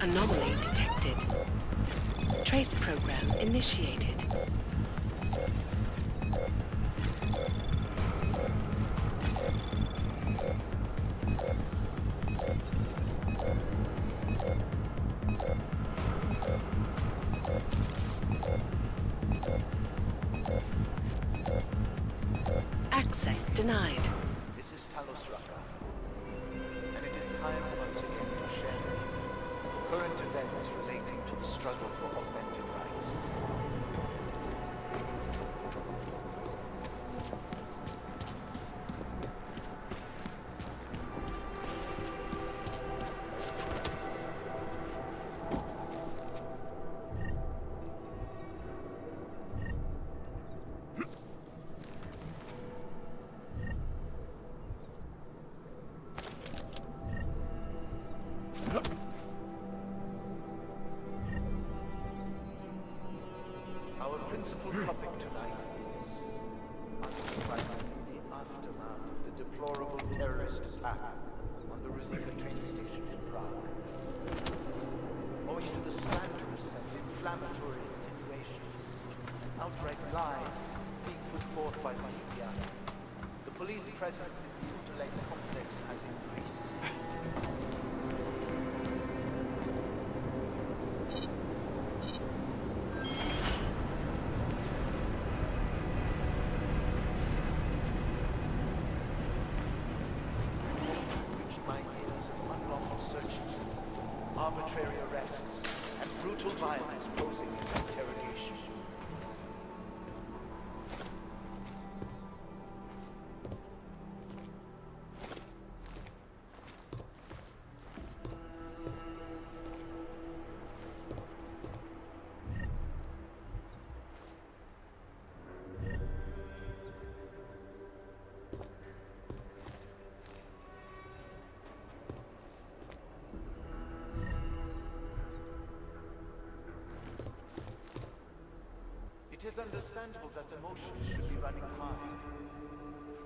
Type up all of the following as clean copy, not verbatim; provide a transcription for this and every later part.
Anomaly detected. Trace program initiated. Access denied. This is Talos Raka, and it is time once again to share with you current events relating to the struggle for augmented rights. Our principal topic tonight is unsurprisingly the aftermath of the deplorable terrorist attack on the Ruzicka train station in Prague. Owing to the slanderous and inflammatory insinuations and outright lies being put forth by the media, the police presence in the Utrecht complex has increased. Arbitrary arrests and brutal violence posing as interrogation. It is understandable that emotions should be running high,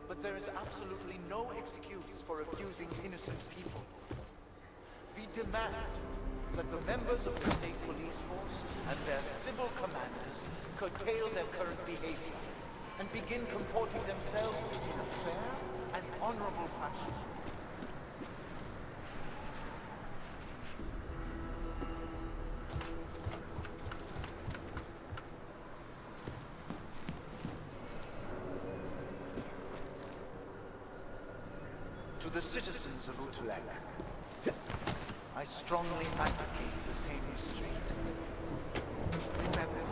but there is absolutely no excuse for accusing innocent people. We demand that the members of the state police force and their civil commanders curtail their current behavior and begin comporting themselves in a fair and honorable fashion. To the citizens of Utrecht, I strongly advocate the same restraint. Remember,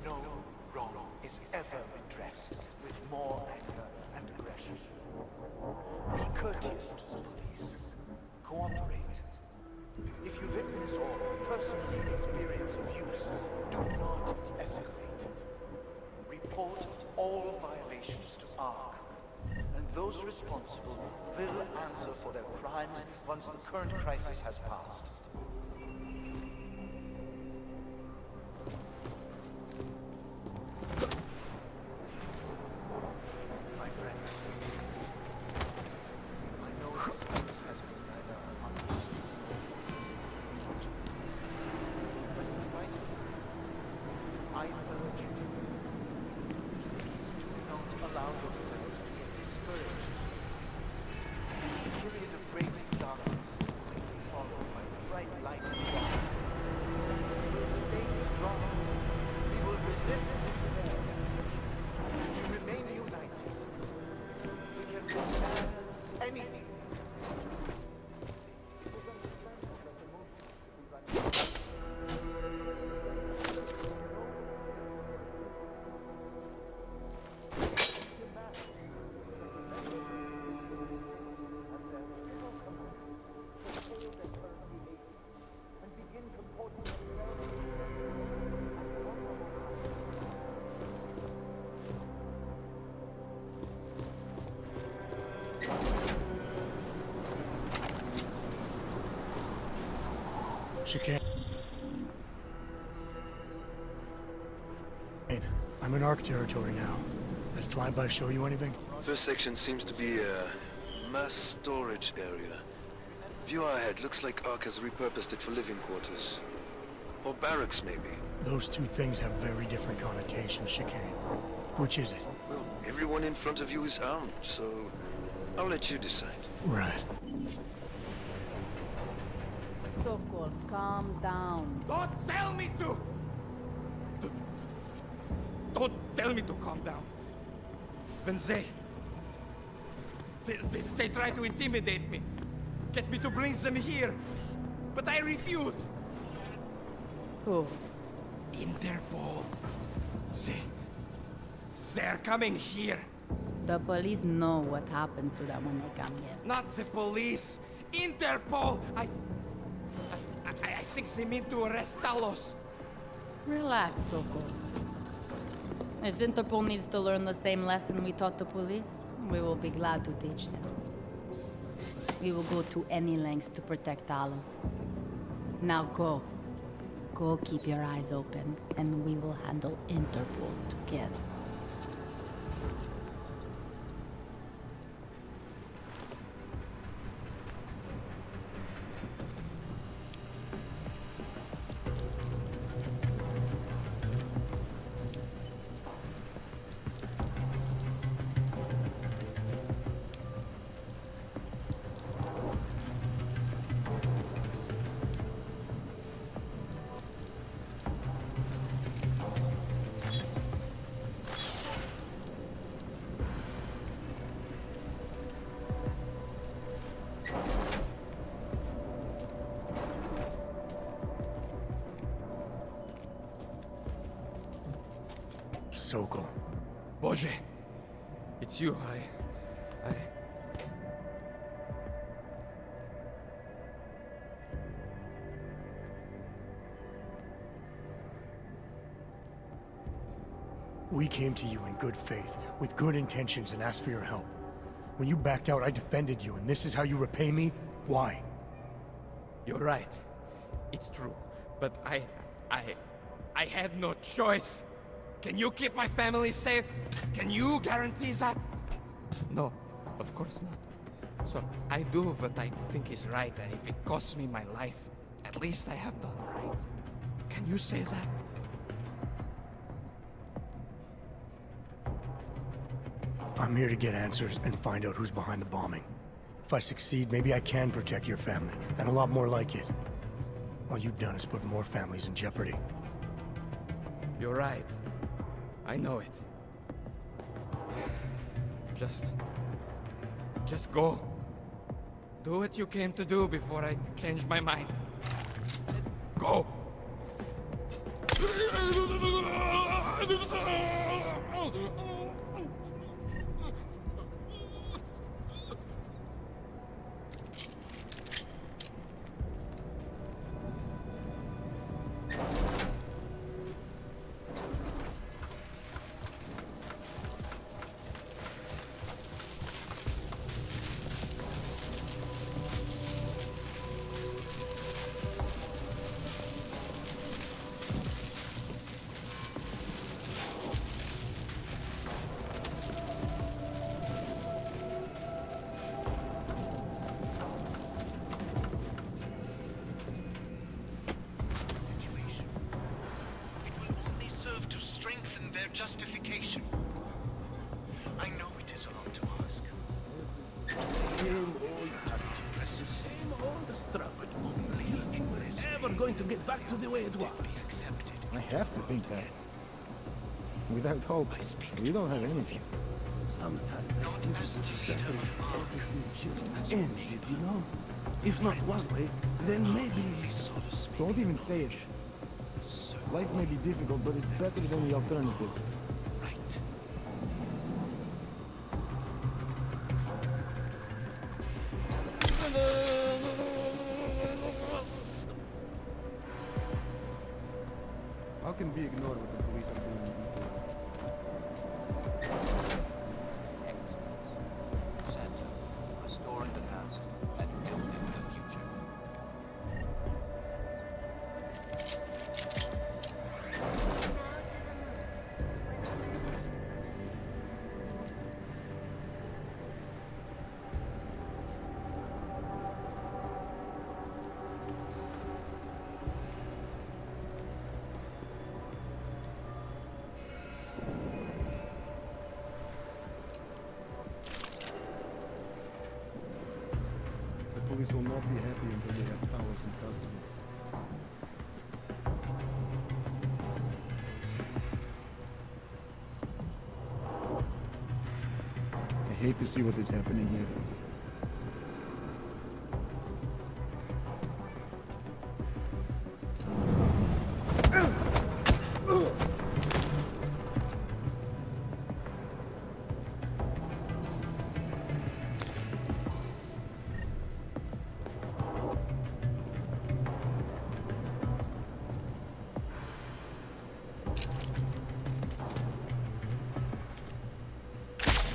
no wrong is ever redressed with more anger and aggression. Be courteous to the police. Cooperate. If you witness or personally experience abuse, do not hesitate. Report all violations to ARC. And those responsible will answer for their crimes once the current crisis has passed. My friends, I know this news has been neither honest, but in spite of it, I urge you, please do not allow yourselves to get discouraged. The period of greatest darkness is quickly followed by bright light and dawn. Stay strong. We will resist despair. We remain united. We can withstand anything. Chicane. I'm in ARC territory now. That flyby show you anything? First section seems to be a mass storage area. View ahead. Looks like Ark has repurposed it for living quarters. Or barracks, maybe. Those two things have very different connotations, Chicane. Which is it? Well, everyone in front of you is armed, so I'll let you decide. Right. Sokol, calm down. Don't tell me to! Don't tell me to calm down. When they try to intimidate me. Get me to bring them here. But I refuse. Who? Interpol. They're coming here. The police know what happens to them when they come here. Not the police. Interpol. I think they mean to arrest Talos. Relax, Sokol. If Interpol needs to learn the same lesson we taught the police, we will be glad to teach them. We will go to any lengths to protect Talos. Now go. Go keep your eyes open, and we will handle Interpol together. Sokol. Boże, it's you. I... We came to you in good faith, with good intentions, and asked for your help. When you backed out, I defended you, and this is how you repay me? Why? You're right. It's true. But I had no choice. Can you keep my family safe? Can you guarantee that? No, of course not. So I do what I think is right, and if it costs me my life, at least I have done right. Can you say that? I'm here to get answers and find out who's behind the bombing. If I succeed, maybe I can protect your family, and a lot more like it. All you've done is put more families in jeopardy. You're right. I know it. Just go. Do what you came to do before I change my mind. Go! Justification. I know it is a lot to ask. Same old touchy, same old struggle. Is it ever going to get back to the way it was? I have to think that. Without hope, we don't have anything. Sometimes I think it's better if everything just ended, you know? If not one way, then maybe... Don't even say it. Life may be difficult, but it's better than the alternative. How can we ignore what the police are doing? Excellence. Santa, restoring the past and building the future. police will not be happy until they have Talos in custody. I hate to see what is happening here.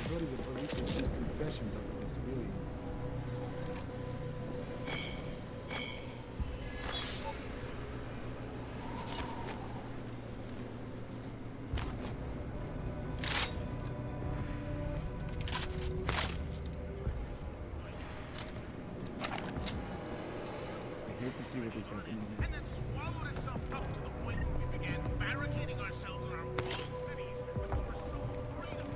What if the police will see confessions of this, really? I hate to see what is happening here. And then swallowed itself up to the point where we began barricading ourselves in our walled cities because we're so afraid of it.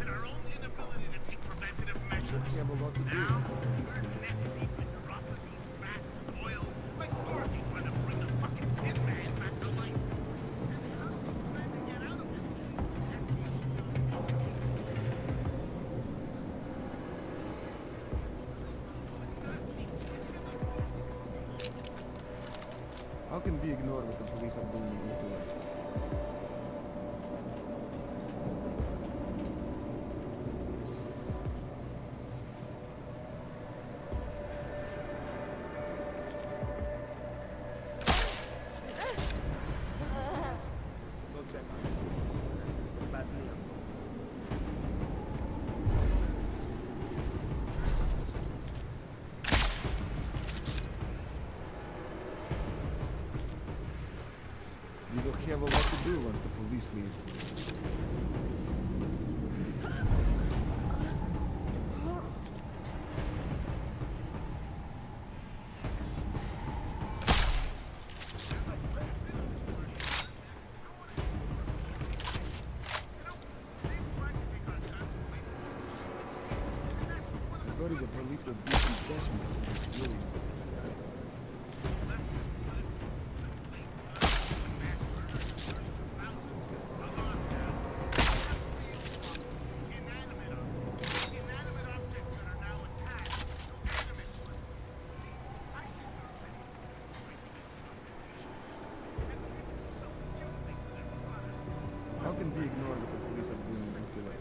And our own inability to take preventative measures. We have a lot to do. Now, we're neck deep in bureaucracy, rats, and oil, like Dorothy trying to bring the fucking Tin Man back to life. And how do we plan to get out of this? How can we ignore what the police are doing in Italy? Go check. Bad news. We will have a lot to do once the police leave. Go to the police with these confessions. Really. How can we ignore what the police are doing in Italy?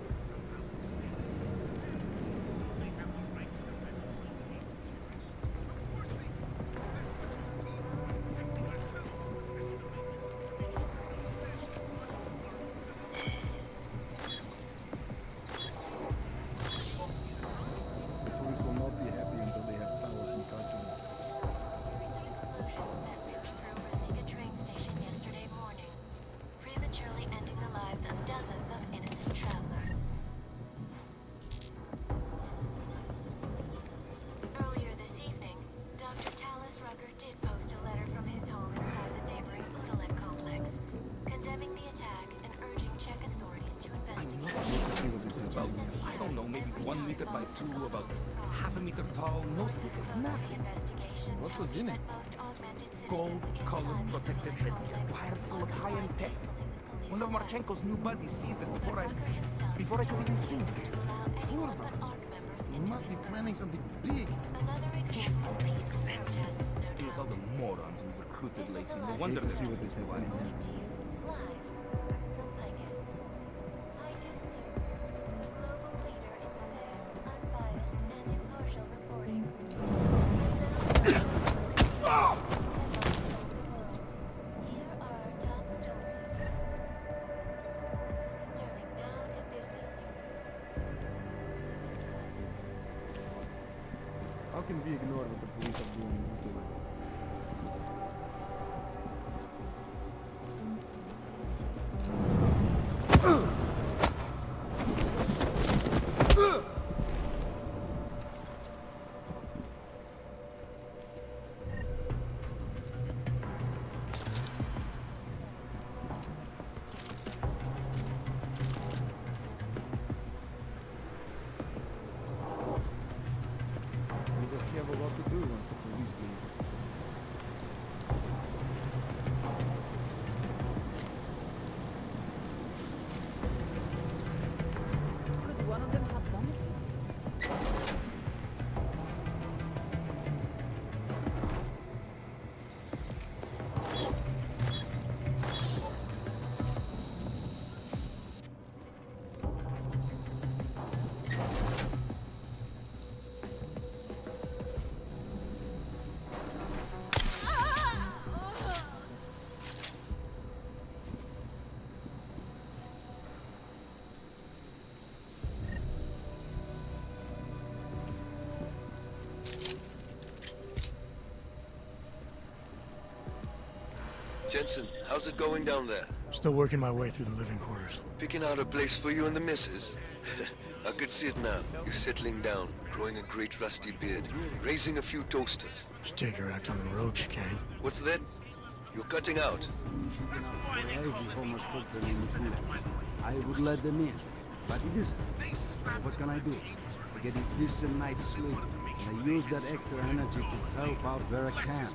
The police will not be happy until they have Talos in custody. Through Rosica train station yesterday morning, prematurely ending the lives of dozens of innocent travelers. Earlier this evening, Dr. Talos Rucker did post a letter from his home inside the neighboring Udalek complex, condemning the attack and urging Czech authorities to I'm investigate. not sure to see what this is about. I don't know, maybe 1 meter by 2, about half a meter tall, no stickers, nothing. What was in it? Gold color protected headgear, wired full of high-end tech. One of Marchenko's new buddies seized it before I could even think. Kurva! He must be planning something big. Yes, exactly. It was all the morons we've recruited lately. No wonder Hate to they're see what is happening here. Live from Vegas. ICUS News, global leader in fair, unbiased, and impartial reporting. Here are our top stories. shouldn't be ignored what the police are doing in Italy. You have a lot to do once the police leave. Could one of them have done it? Jensen, how's it going down there? Still working my way through the living quarters. Picking out a place for you and the missus? I could see it now. You settling down, growing a great rusty beard, raising a few toasters. Should take her out on the road, Chicane. What's that? You're cutting out. I would let them in, but it isn't. What can I do? I get a decent night's sleep, and I use that extra energy to help out where I can.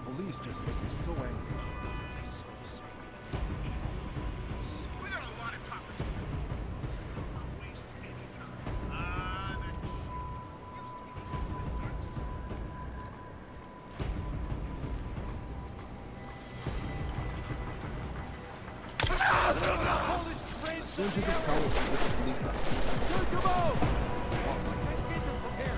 Police just make me so angry. We got a lot of talk to do. Don't waste any time. That used to be the dark side. Send you the cowards to get the police back. Come on! I can't get them from here.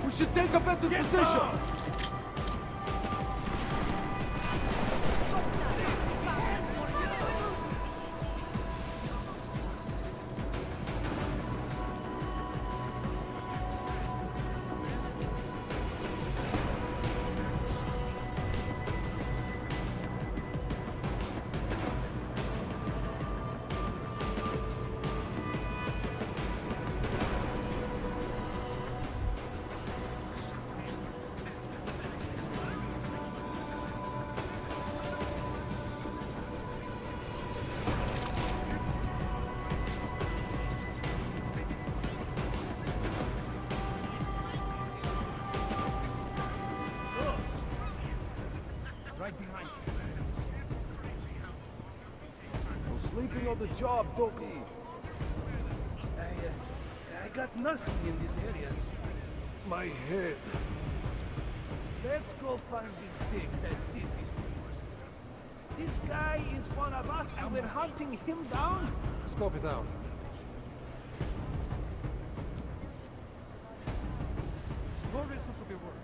We should take a better position! Right behind you. No sleeping on the job, Doki. I got nothing in this area. My head. Let's go find the dick that did this to us. This guy is one of us and we're hunting him down? Scope it out. No reason to be worried.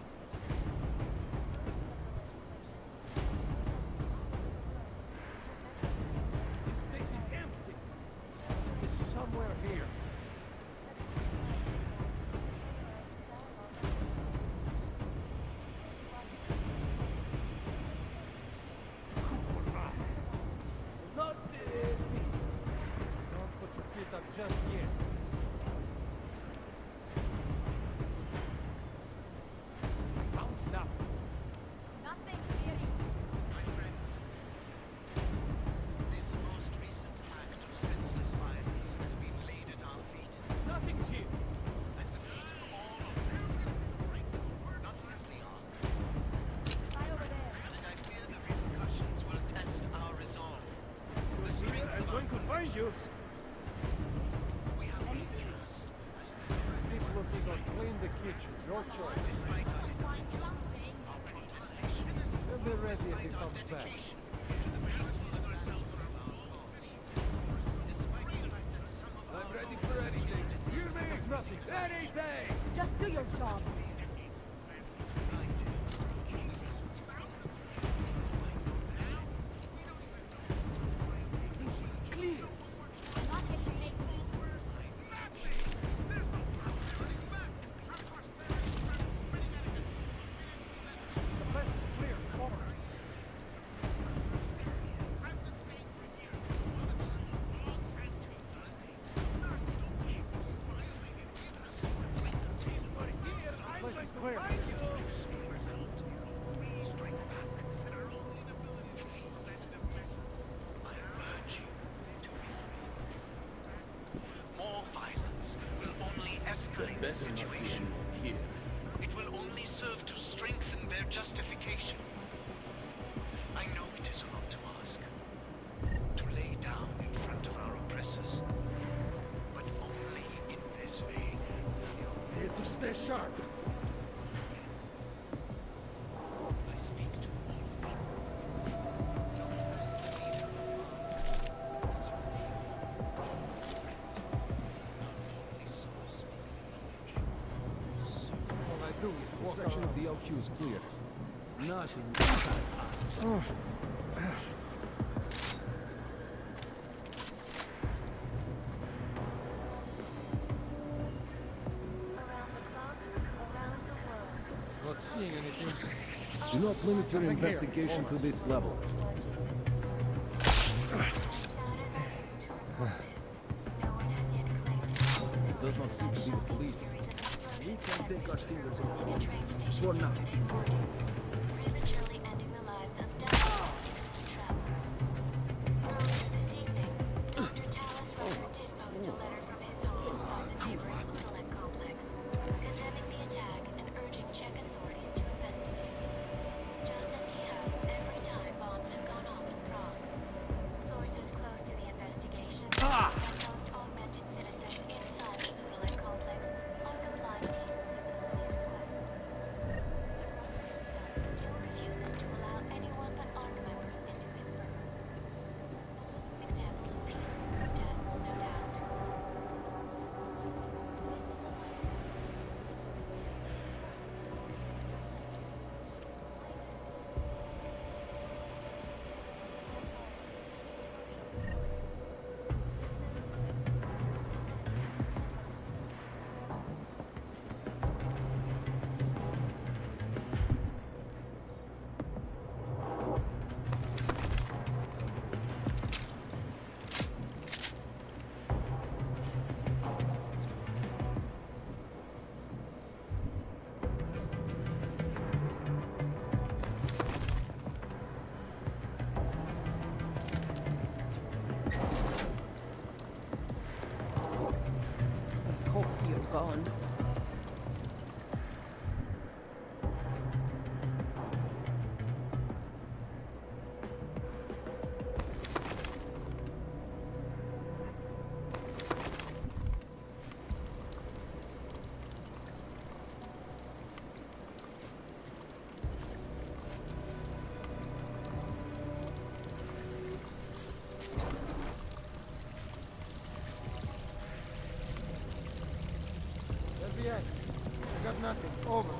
This place is empty. It's somewhere here. My friends, this most recent act of senseless violence has been laid at our feet. Nothing's here. At the feet of all of them. Not simply ours. And I fear the repercussions will test our resolve. The strength I'm of our going to find you. we have refused as the This looks like clean the kitchen. Your choice. despite our protestation. We'll be ready if he Despite our comes back. dedication to the peaceful assault of our cause. Despite the fact that some of our ready for anything. You mean nothing. Anything! Just do your job. Place is clear. I urge you to be free. More violence will only escalate the situation. It will only serve to strengthen their justification. I know it is a lot to ask. To lay down in front of our oppressors. But only in this vein. Here to stay sharp. I speak to all of you. All I do is walk Section around. of the LQ is clear. Nothing past us. Around the clock, around the world. Not seeing anything. Do not limit your Nothing here. investigation to this level. It does not seem to be the police. We can take our fingers off the ball. For now. Prematurely ending the lives of dozens of travelers. Earlier this evening, Dr. Talis Rucker did post a letter from his home inside the neighboring Udalek complex, condemning the attack and urging Czech authorities to investigate. Just as he has every time bombs have gone off in Prague. Sources close to the investigation that most augmented citizens inside the Udalek complex are complying peacefully with the police request. Still refuses to allow anyone but armed members into his burrow. Example of peaceful protests, no doubt. This is a Hope you're gone. Where's the end? I got nothing. Over.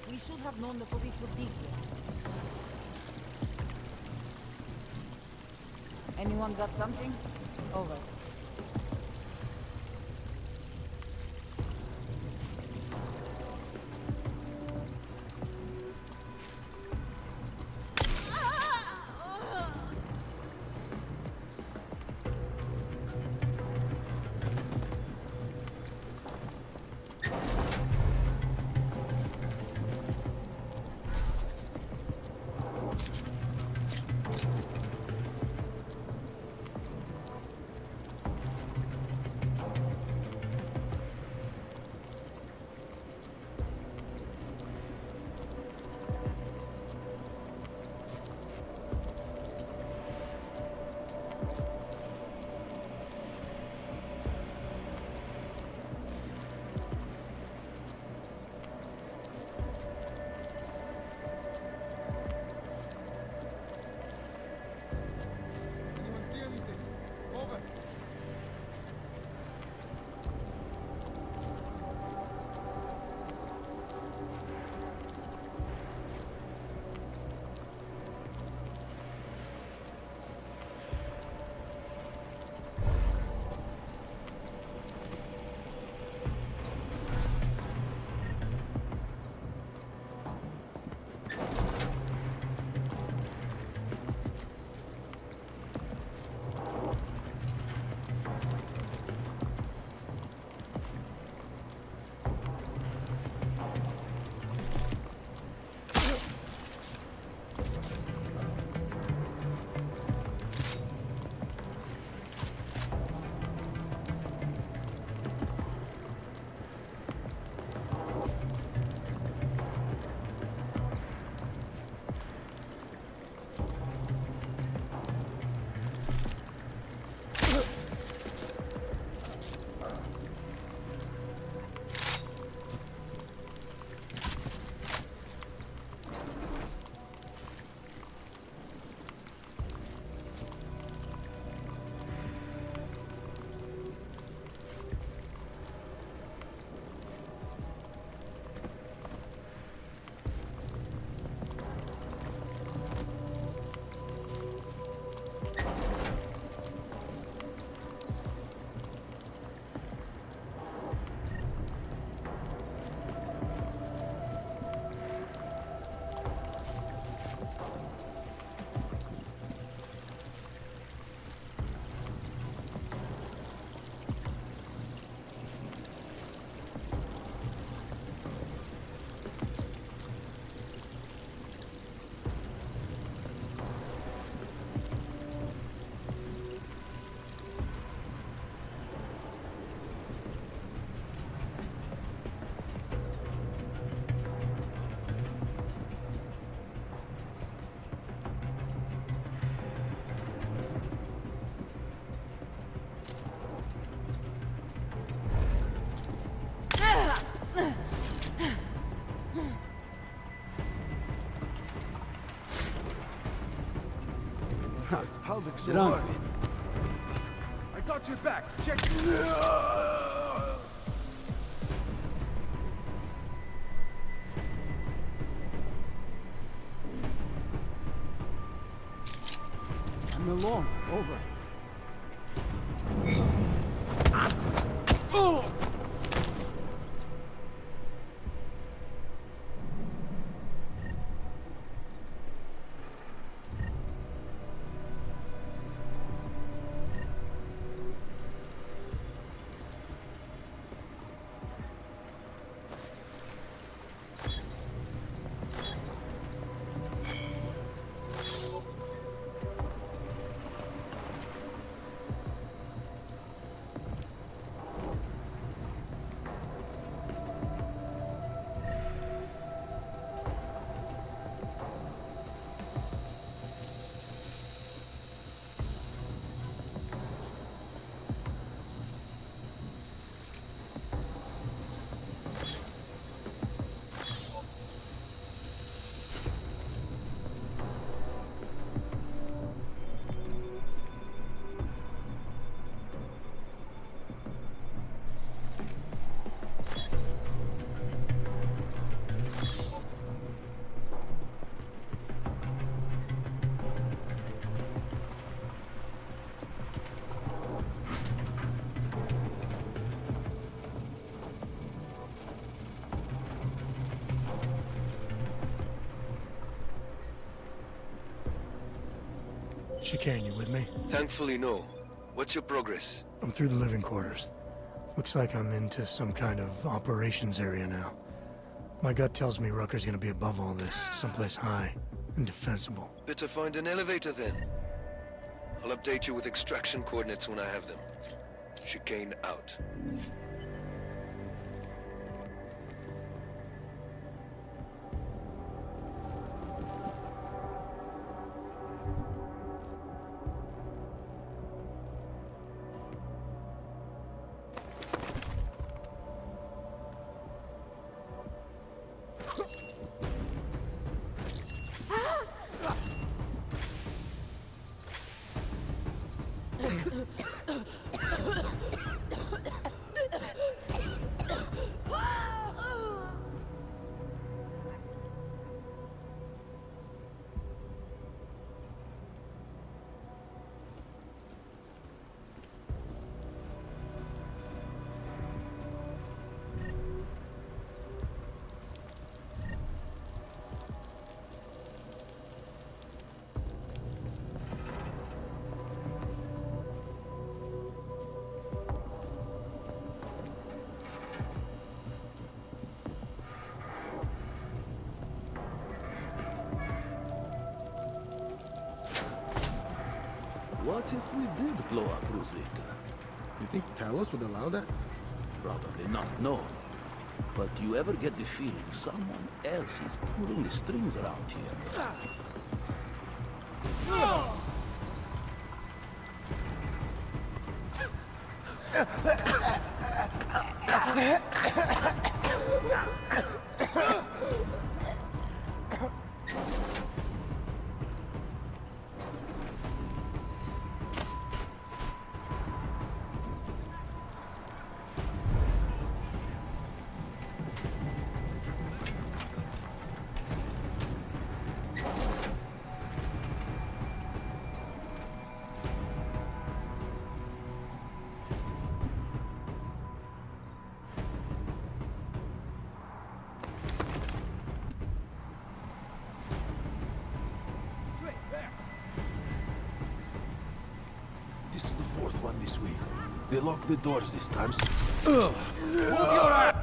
We should have known the police would dig here. Anyone got something? Over. Anyone see anything? Over. How the Sit down. I got your back. Check. I'm alone. Over. Chicane, you with me? Thankfully, no. What's your progress? I'm through the living quarters. Looks like I'm into some kind of operations area now. My gut tells me Rucker's gonna be above all this, someplace high and defensible. Better find an elevator then. I'll update you with extraction coordinates when I have them. Chicane out. What if we did blow up Ruzvika? You think Talos would allow that? Probably not, no. But do you ever get the feeling someone else is pulling the strings around here? This is the fourth one this week. They locked the doors this time. Move your ass!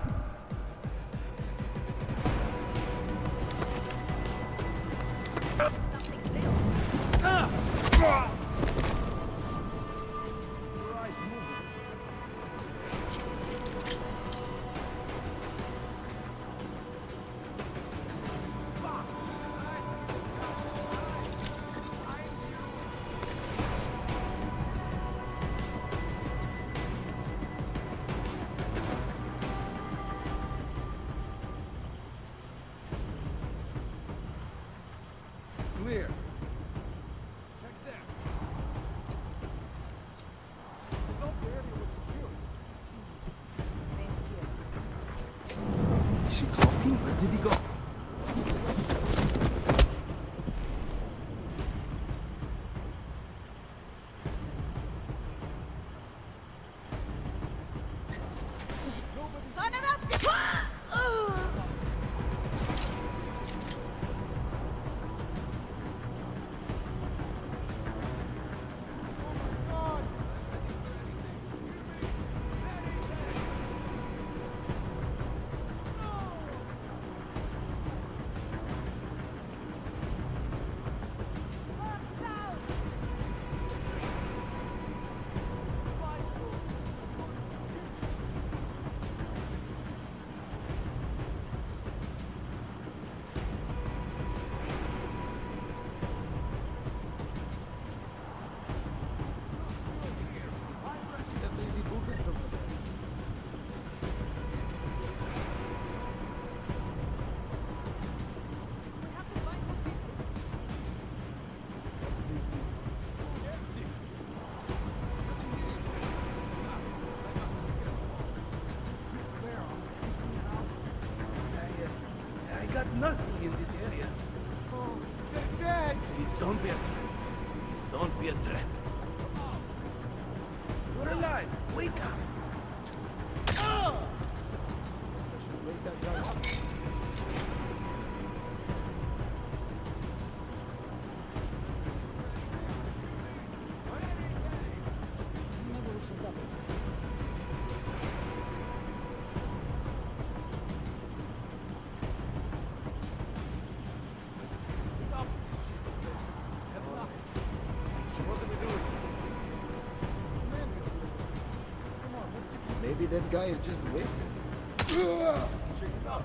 Clear. Check there. No barrier was secured. Is he clocking? Where did he go? Son of a... I got nothing in this area. Oh, they're dead! Please don't be a threat. Please don't be a threat. You're alive! Wake up! Wake that guy up. Maybe that guy is just wasted. Check it out.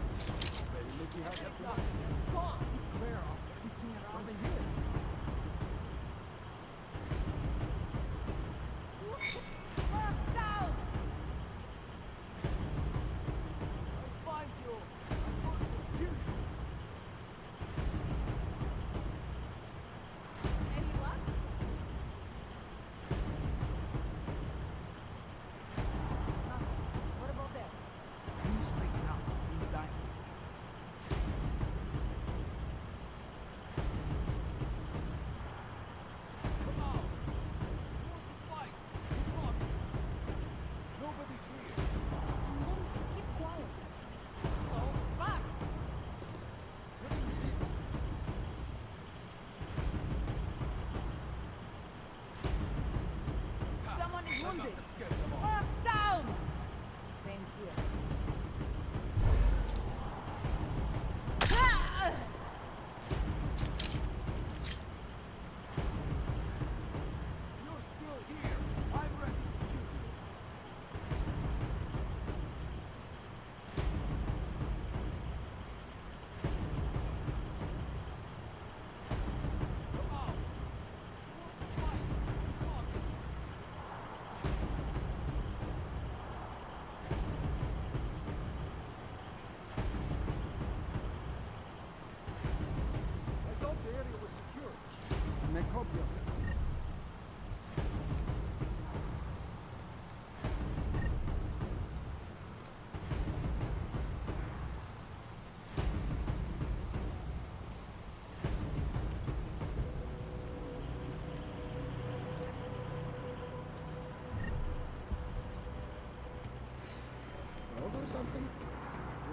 Or something?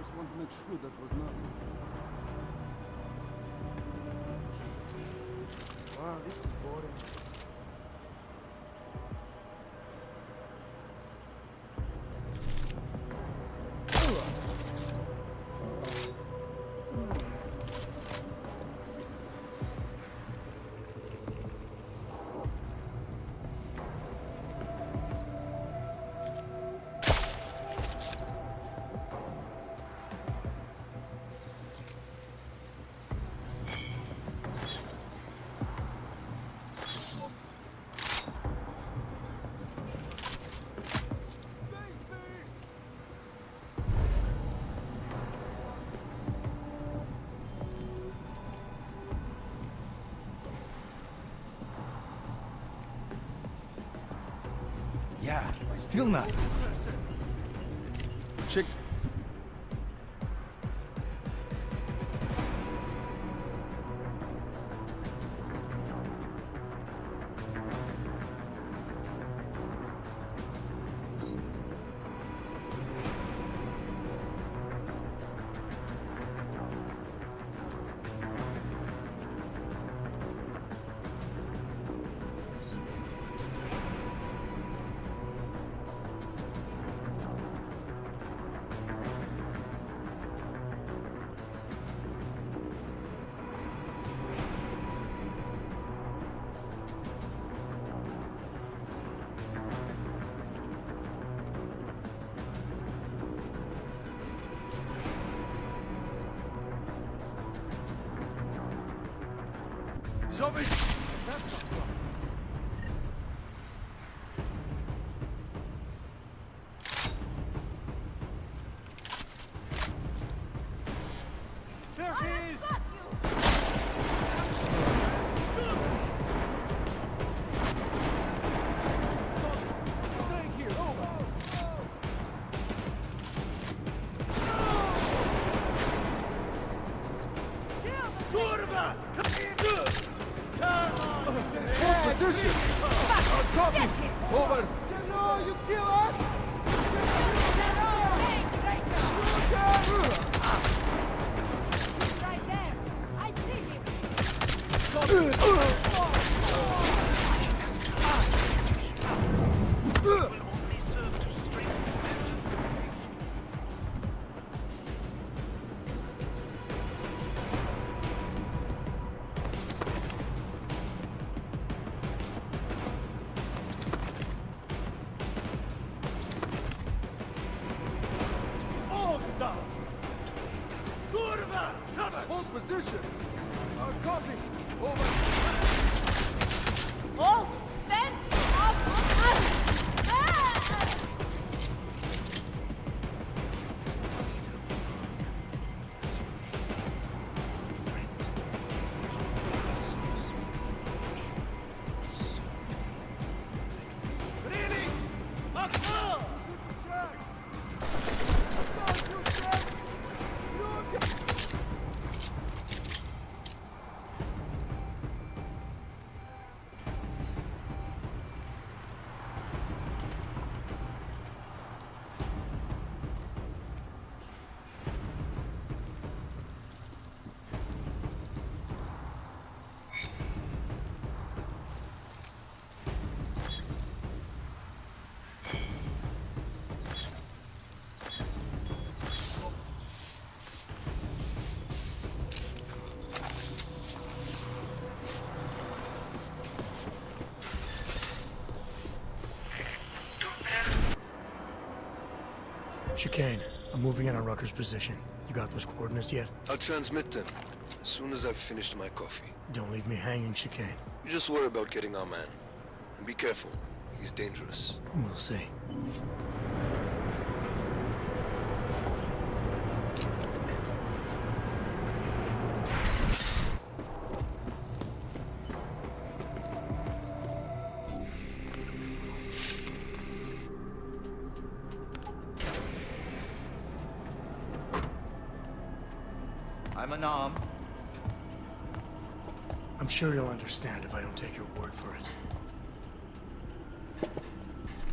Just want to make sure that was not. Wow, this is boring. Yeah, still not. Check. There he is! Stay here, over! Kurwa! Come on! position! Copy! Over! Hold! Fence! Up! Chicane, I'm moving in on Rucker's position. You got those coordinates yet? I'll transmit them as soon as I've finished my coffee. Don't leave me hanging, Chicane. You just worry about getting our man. And be careful. He's dangerous. We'll see. I'm unarmed. I'm sure you'll understand if I don't take your word for it.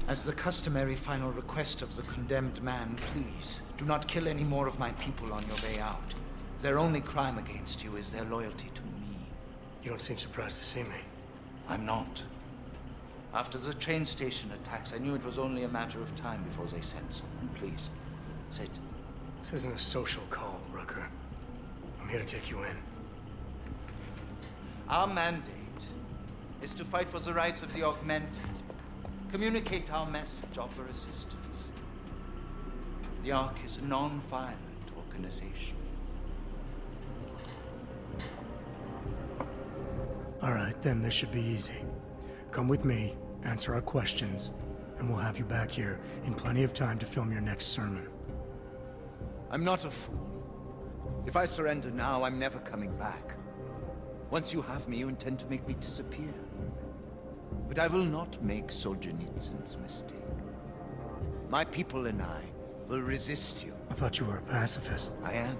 As the customary final request of the condemned man, please, do not kill any more of my people on your way out. Their only crime against you is their loyalty to me. You don't seem surprised to see me. I'm not. After the train station attacks, I knew it was only a matter of time before they sent someone. Please, sit. This isn't a social call, Rucker. I'm here to take you in. Our mandate is to fight for the rights of the augmented. Communicate our message, offer assistance. The Ark is a non-violent organization. All right, then this should be easy. Come with me, answer our questions, and we'll have you back here in plenty of time to film your next sermon. I'm not a fool. If I surrender now, I'm never coming back. Once you have me, you intend to make me disappear. But I will not make Solzhenitsyn's mistake. My people and I will resist you. I thought you were a pacifist. I am.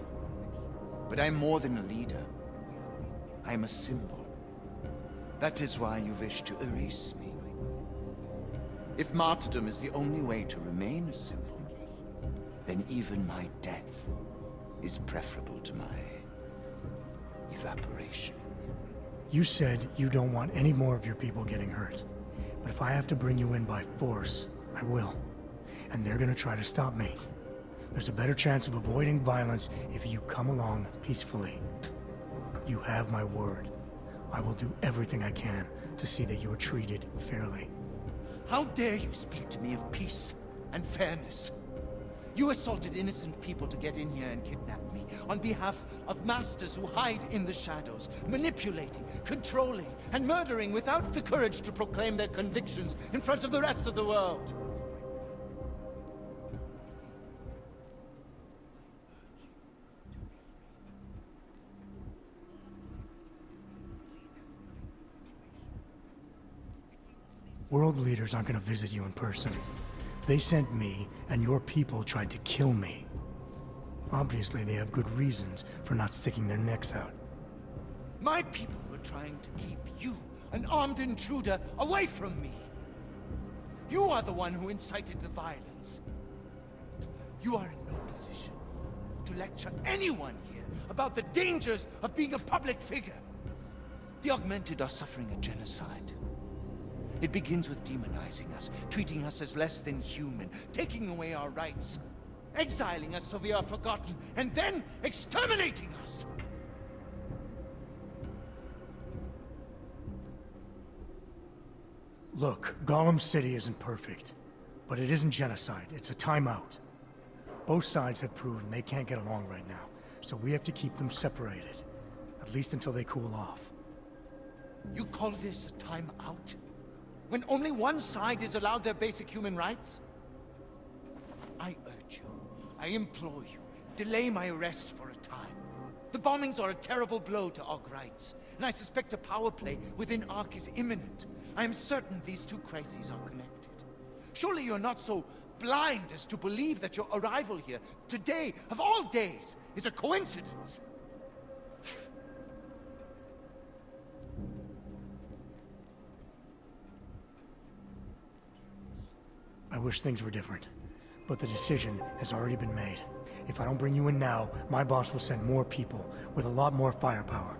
But I'm more than a leader. I am a symbol. That is why you wish to erase me. If martyrdom is the only way to remain a symbol, then even my death is preferable to my evaporation. You said you don't want any more of your people getting hurt. But if I have to bring you in by force, I will. And they're gonna try to stop me. There's a better chance of avoiding violence if you come along peacefully. You have my word. I will do everything I can to see that you are treated fairly. How dare you speak to me of peace and fairness? You assaulted innocent people to get in here and kidnap me on behalf of masters who hide in the shadows, manipulating, controlling, and murdering without the courage to proclaim their convictions in front of the rest of the world. World leaders aren't gonna visit you in person. They sent me, and your people tried to kill me. Obviously, they have good reasons for not sticking their necks out. My people were trying to keep you, an armed intruder, away from me. You are the one who incited the violence. You are in no position to lecture anyone here about the dangers of being a public figure. The Augmented are suffering a genocide. It begins with demonizing us, treating us as less than human, taking away our rights, exiling us so we are forgotten, and then exterminating us! Look, Gollum City isn't perfect, but it isn't genocide, it's a timeout. Both sides have proven they can't get along right now, so we have to keep them separated. At least until they cool off. You call this a time out? When only one side is allowed their basic human rights? I urge you, I implore you, delay my arrest for a time. The bombings are a terrible blow to Ark rights, and I suspect a power play within Ark is imminent. I am certain these two crises are connected. Surely you're not so blind as to believe that your arrival here, today, of all days, is a coincidence. I wish things were different, but the decision has already been made. If I don't bring you in now, my boss will send more people with a lot more firepower.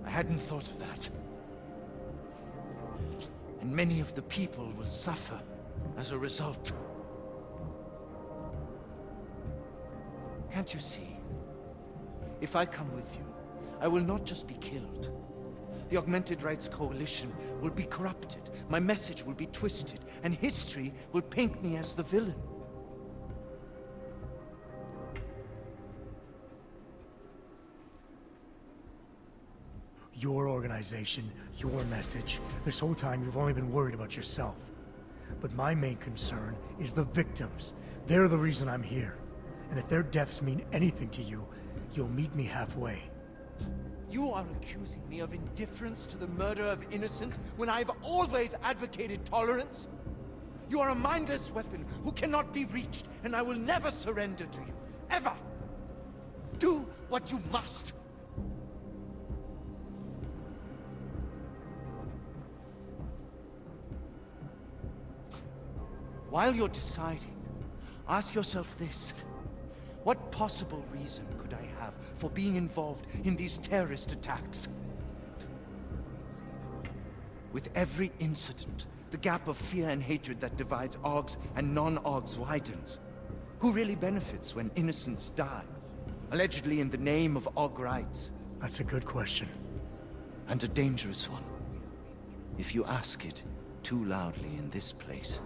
I hadn't thought of that. And many of the people will suffer as a result. Can't you see? If I come with you, I will not just be killed. The Augmented Rights Coalition will be corrupted, my message will be twisted, and history will paint me as the villain. Your organization, your message. This whole time you've only been worried about yourself. But my main concern is the victims. They're the reason I'm here. And if their deaths mean anything to you, you'll meet me halfway. You are accusing me of indifference to the murder of innocents when I've always advocated tolerance? You are a mindless weapon who cannot be reached, and I will never surrender to you. Ever! Do what you must! While you're deciding, ask yourself this. What possible reason could I have for being involved in these terrorist attacks? With every incident, the gap of fear and hatred that divides Augs and non-Augs widens. Who really benefits when innocents die? Allegedly in the name of Aug rights. That's a good question. And a dangerous one. If you ask it too loudly in this place.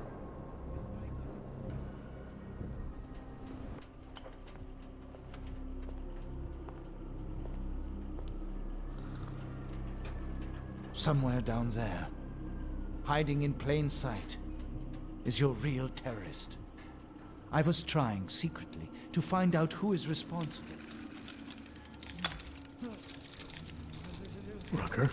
Somewhere down there, hiding in plain sight, is your real terrorist. I was trying secretly to find out who is responsible. Rucker?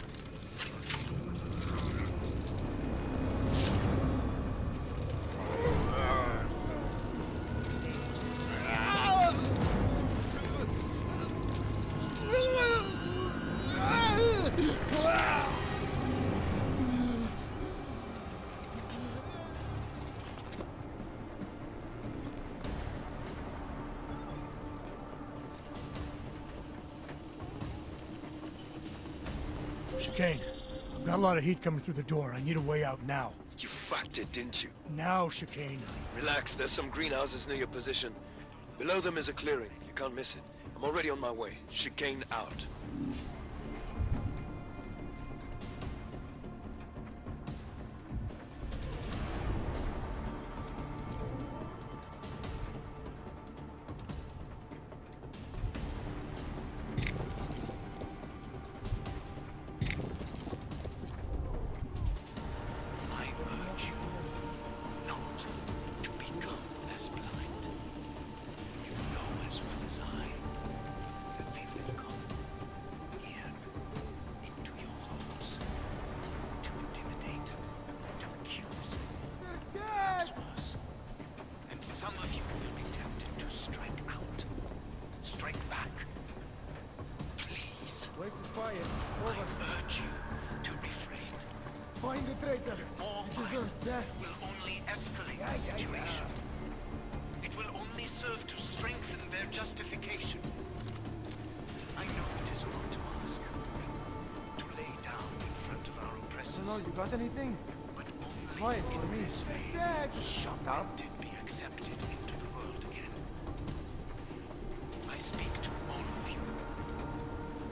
Chicane, I've got a lot of heat coming through the door. I need a way out now. You fucked it, didn't you? Now, Chicane. Relax, there's some greenhouses near your position. Below them is a clearing. You can't miss it. I'm already on my way. Chicane out. Find the traitor. More violence will only escalate the situation. It will only serve to strengthen their justification. I know it is wrong to ask. To lay down in front of our oppressors. No, you got anything? But only Quiet for me. in this way Shut up. did be accepted into the world again. I speak to all of you.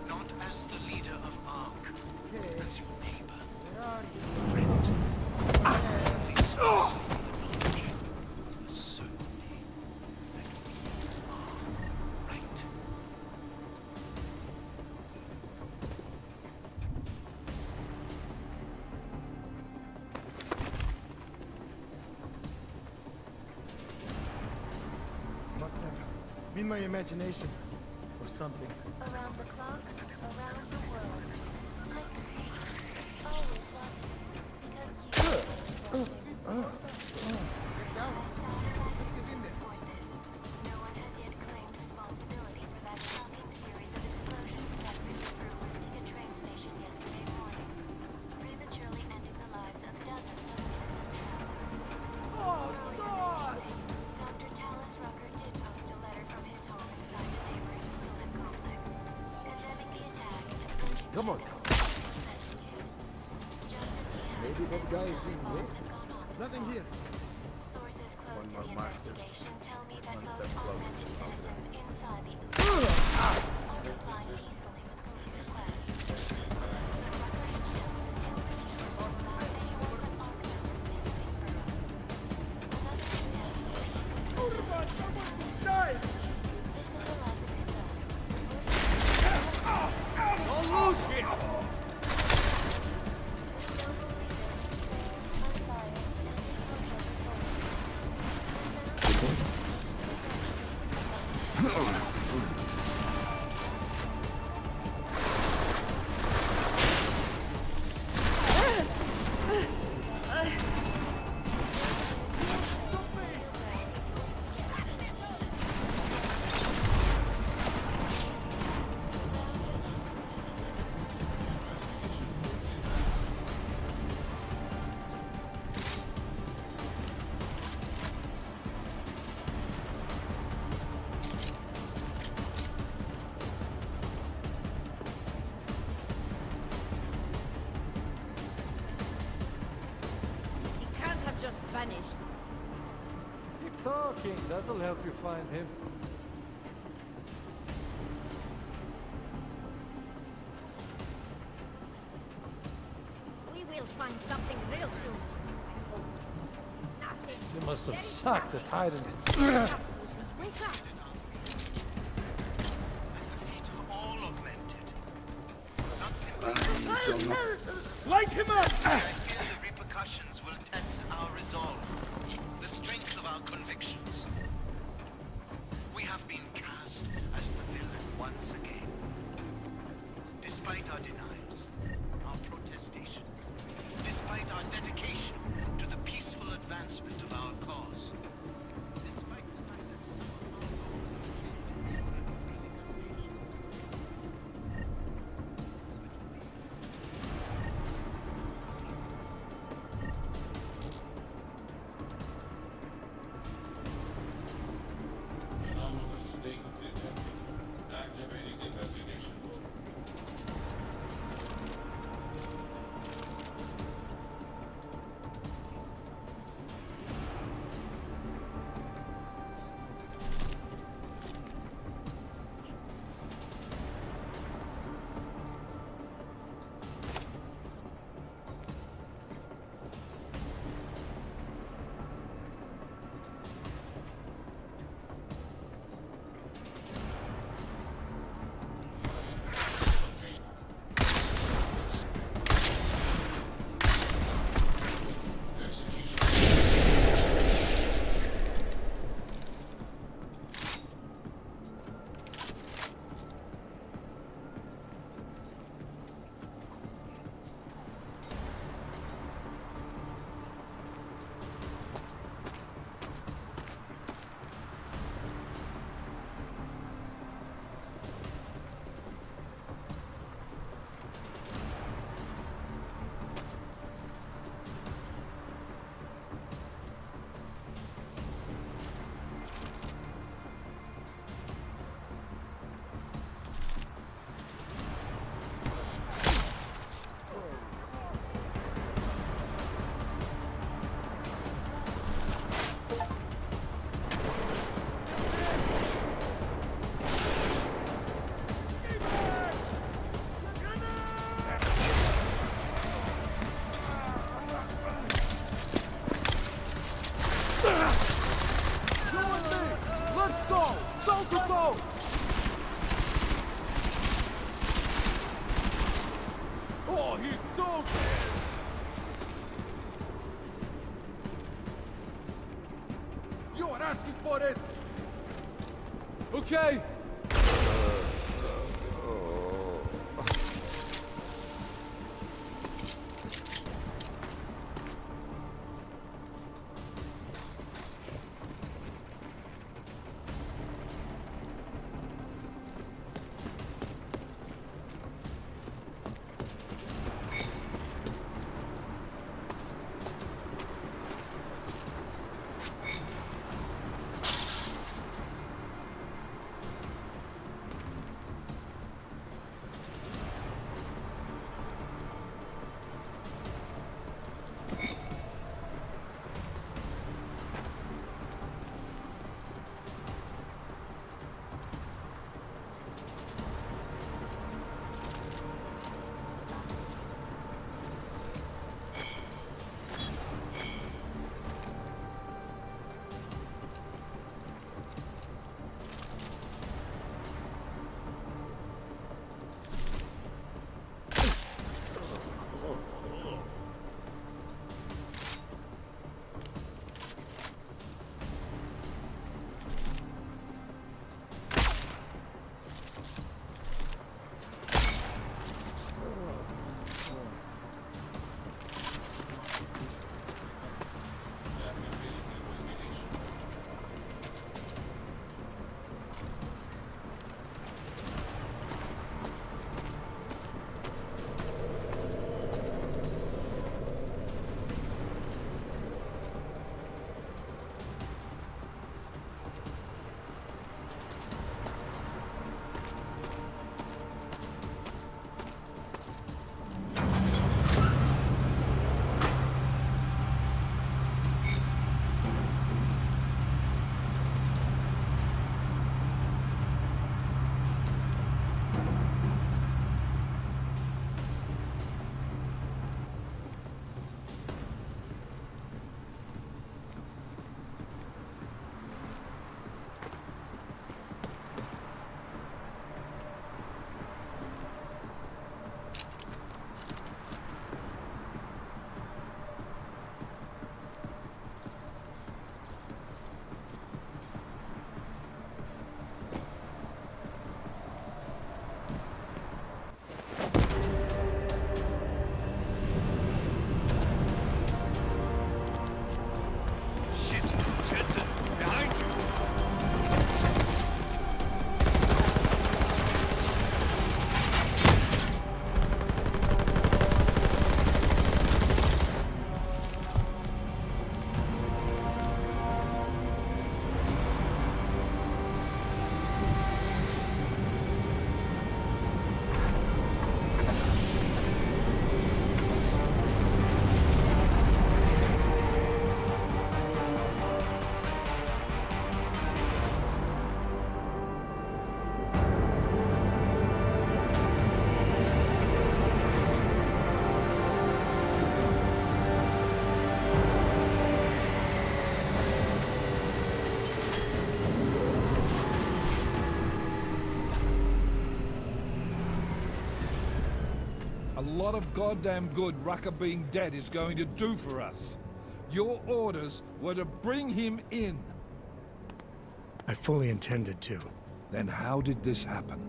Not as the leader of Ark, but as your neighbor. Friend. Only serves for the knowledge, the certainty that we are right. been my imagination. Or something. Around the clock, around the world. Always watching. Because you No one has yet claimed responsibility for that shocking series of explosions that ripped through a secret train station yesterday morning, prematurely ending the lives of dozens of innocent travelers. Dr. Tallis Rucker did post a letter from his home inside the neighboring Lilith complex, condemning the attack and urging Come on. Maybe that guy is just wait. Nothing here. Sources close to the investigation tell me that most augmented citizens inside the are replying peacefully with police requests. But Rucker himself is still refusing to allow anyone but ARC members into his borough. Another example of This is a lesson learned. Don't lose him! Vanished. Keep talking, that'll help you find him. We will find something real soon. Nothing. You must have sucked at hiding it. Wake up. All augmented. Not simply. Light him up! I fear the repercussions will test our resolve, the strength of our convictions. We have been cast as the villain once again. Despite our denials, our protestations, despite our dedication to the peaceful advancement of our cause, despite the fact that some of our asking for it! Okay. A lot of goddamn good Rucker being dead is going to do for us. Your orders were to bring him in. I fully intended to. Then how did this happen?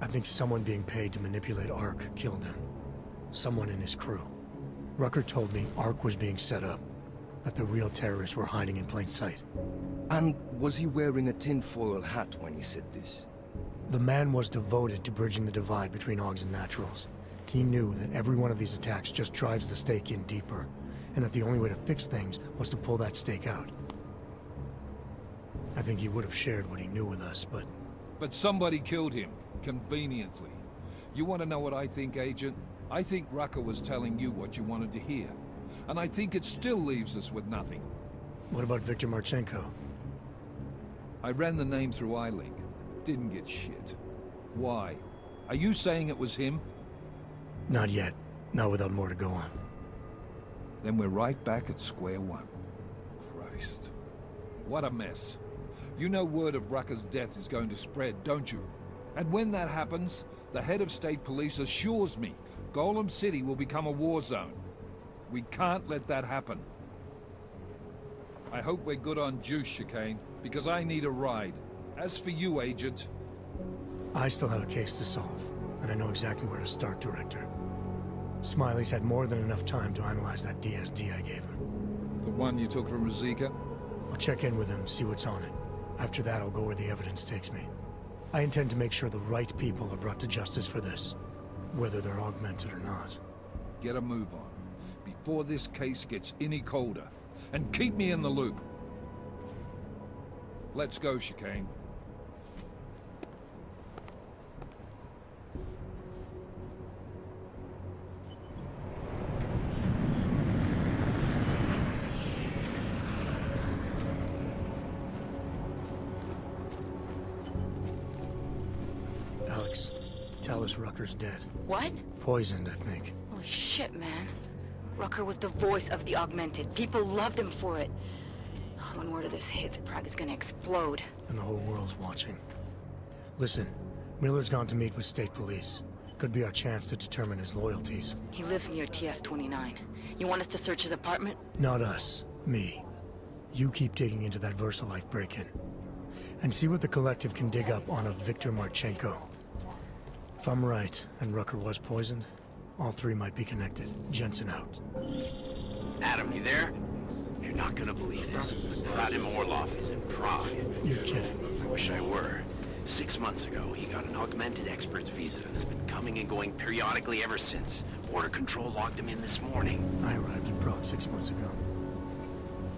I think someone being paid to manipulate Ark killed him. Someone in his crew. Rucker told me Ark was being set up, that the real terrorists were hiding in plain sight. And was he wearing a tinfoil hat when he said this? The man was devoted to bridging the divide between Augs and Naturals. He knew that every one of these attacks just drives the stake in deeper, and that the only way to fix things was to pull that stake out. I think he would have shared what he knew with us, but... But somebody killed him, conveniently. You want to know what I think, Agent? I think Rucker was telling you what you wanted to hear. And I think it still leaves us with nothing. What about Victor Marchenko? I ran the name through iLink. Didn't get shit. Why? Are you saying it was him? Not yet. Not without more to go on. then we're right back at square one. Christ. What a mess. You know word of Rucker's death is going to spread, don't you? And when that happens, the head of state police assures me Golem City will become a war zone. We can't let that happen. I hope we're good on juice, Chicane, because I need a ride. As for you, Agent... I still have a case to solve, and I know exactly where to start, Director. Smiley's had more than enough time to analyze that DSD I gave him. The one you took from Rosika? I'll check in with him, see what's on it. After that, I'll go where the evidence takes me. I intend to make sure the right people are brought to justice for this, whether they're augmented or not. Get a move on, before this case gets any colder. And keep me in the loop. Let's go, Chicane. Alex, tell us Rucker's dead. What? Poisoned, I think. Holy shit, man. Rucker was the voice of the Augmented. People loved him for it. When word of this hits, Prague is gonna explode. And the whole world's watching. Listen, Miller's gone to meet with state police. Could be our chance to determine his loyalties. He lives near TF-29. You want us to search his apartment? Not us. Me. You keep digging into that VersaLife break-in. And see what the Collective can dig up on a Viktor Marchenko. If I'm right, and Rucker was poisoned, all three might be connected. Jensen out. Adam, you there? You're not gonna believe this. Vadim Orlov is in Prague. You're kidding. I wish I were. 6 months ago, he got an augmented expert's visa and has been coming and going periodically ever since. Border Control logged him in this morning. I arrived in Prague 6 months ago.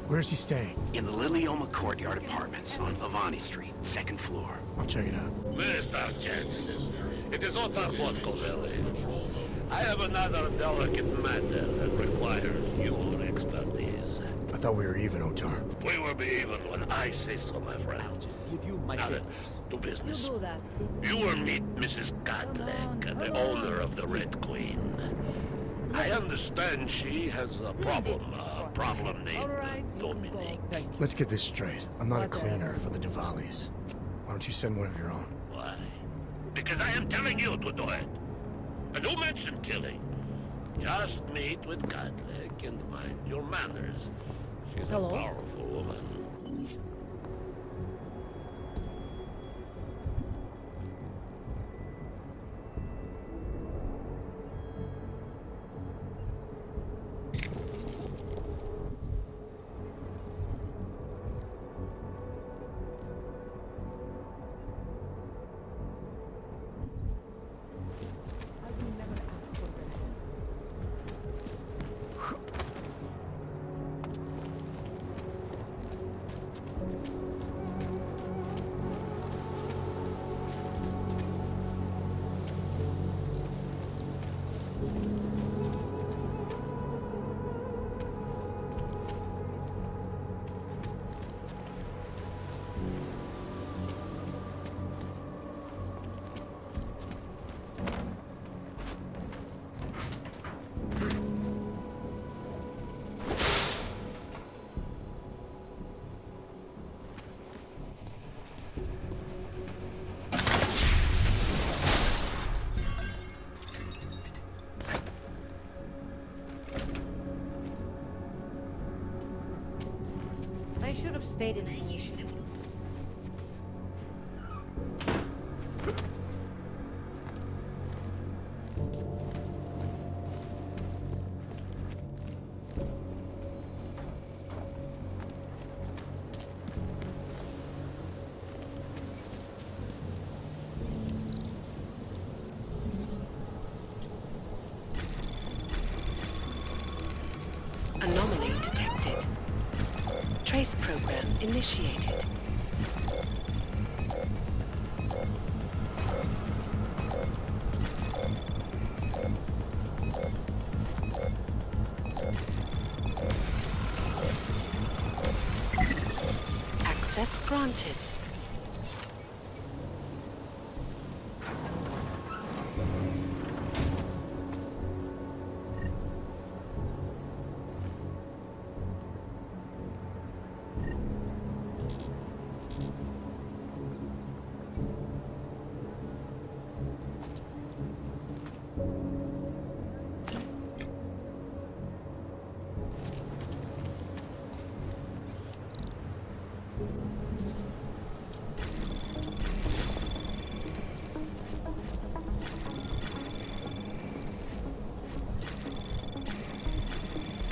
Where's he staying? In the Lilioma Courtyard Apartments on Lavani Street, 2nd floor. I'll check it out. Mr. Jensen, it is Otafosko village. I have another delicate matter that requires your expertise. I thought we were even, Otar. We will be even when I say so, my friend. I'll just give you my now then, to business. You do that. You will meet Mrs. Godlek, the owner of the Red Queen. I understand she has a problem named Dominic. Let's get this straight. I'm not a cleaner for the Diwalis. Why don't you send one of your own? Why? Because I am telling you to do it. And who mentioned killing? Just meet with Godlek and mind your manners. She's a powerful woman. I should have stayed in initiative. Anomaly detected. Trace program initiated. Access granted.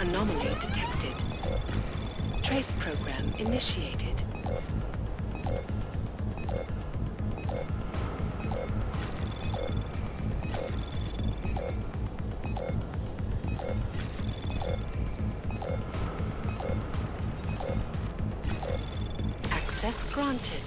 Anomaly detected. Trace program initiated. Access granted.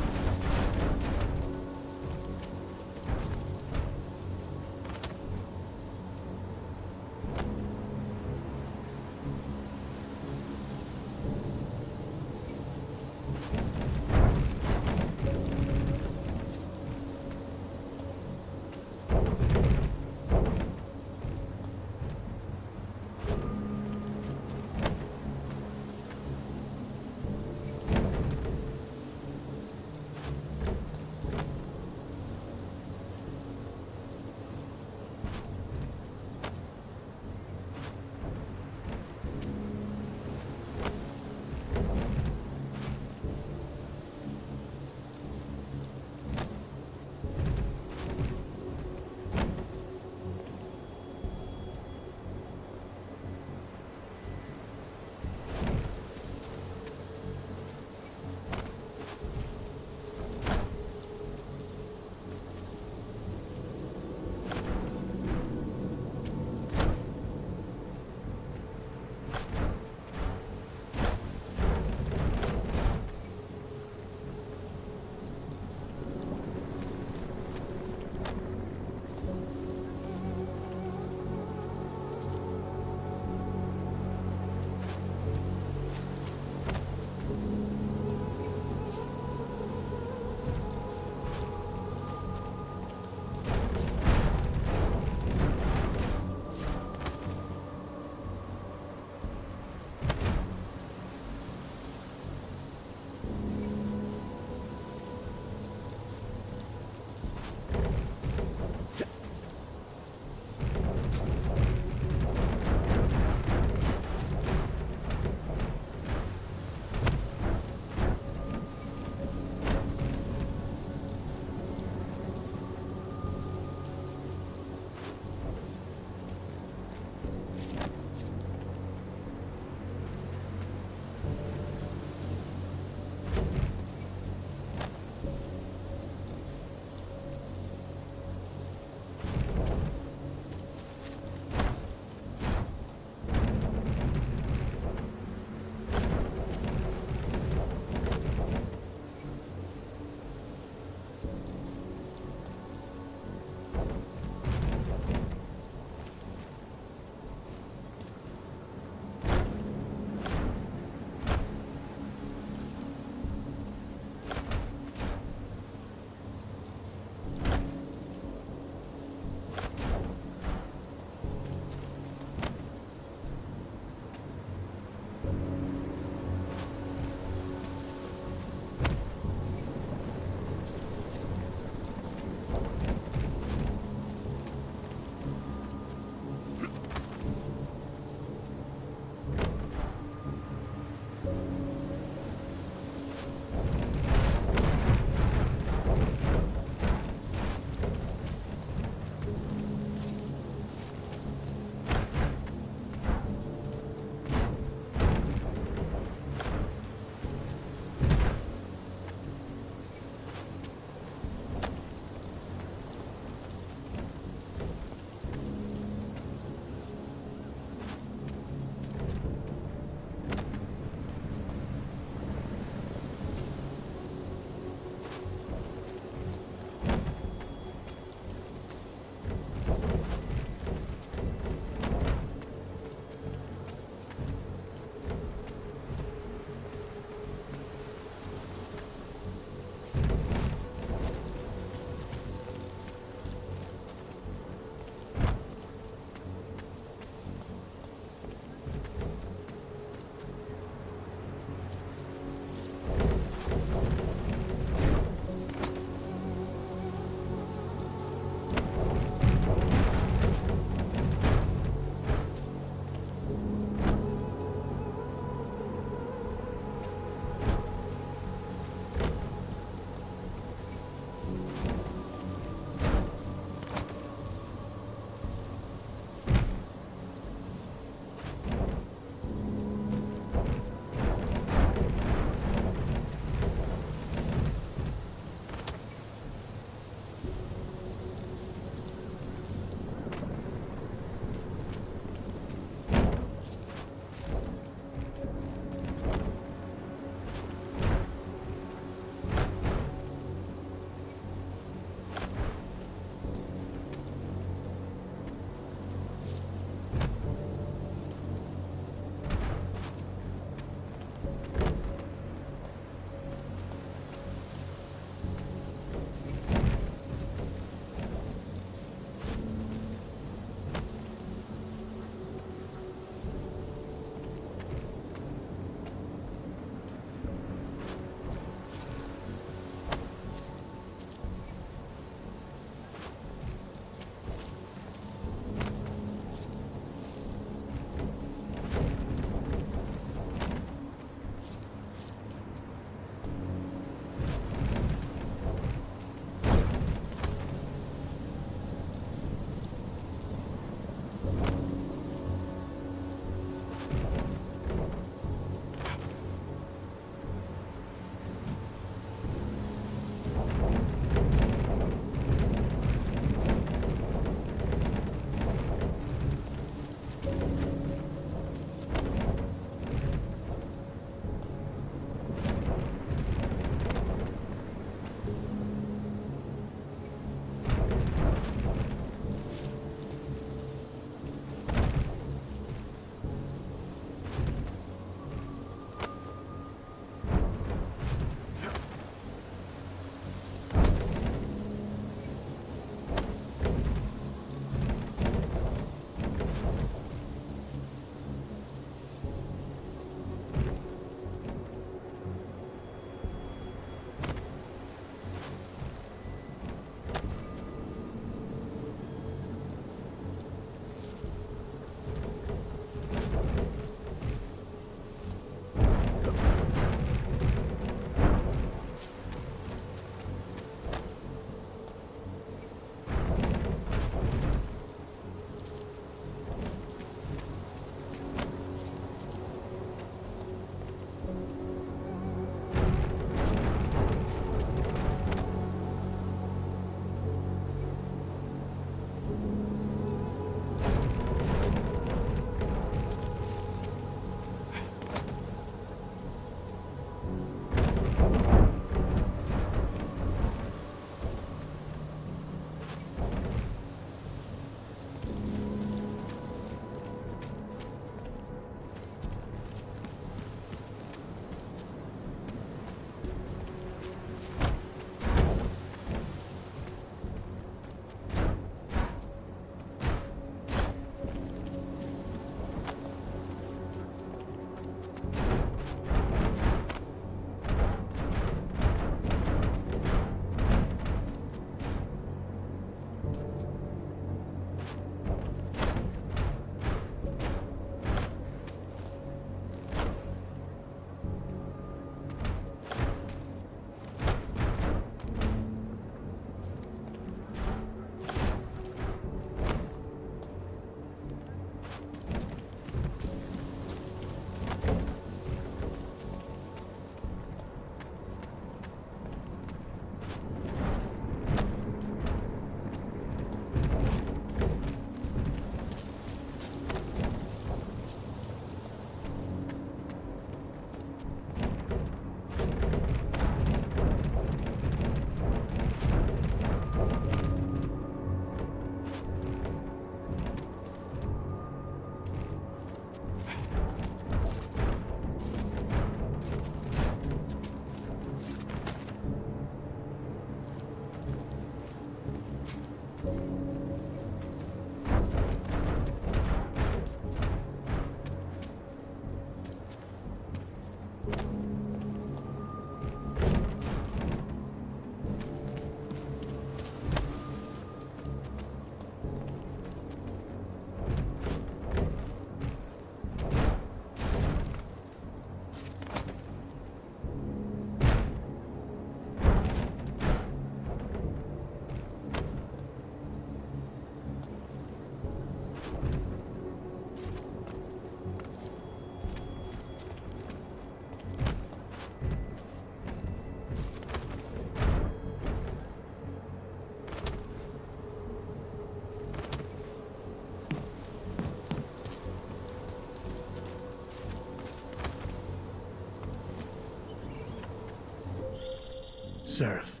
Seraph.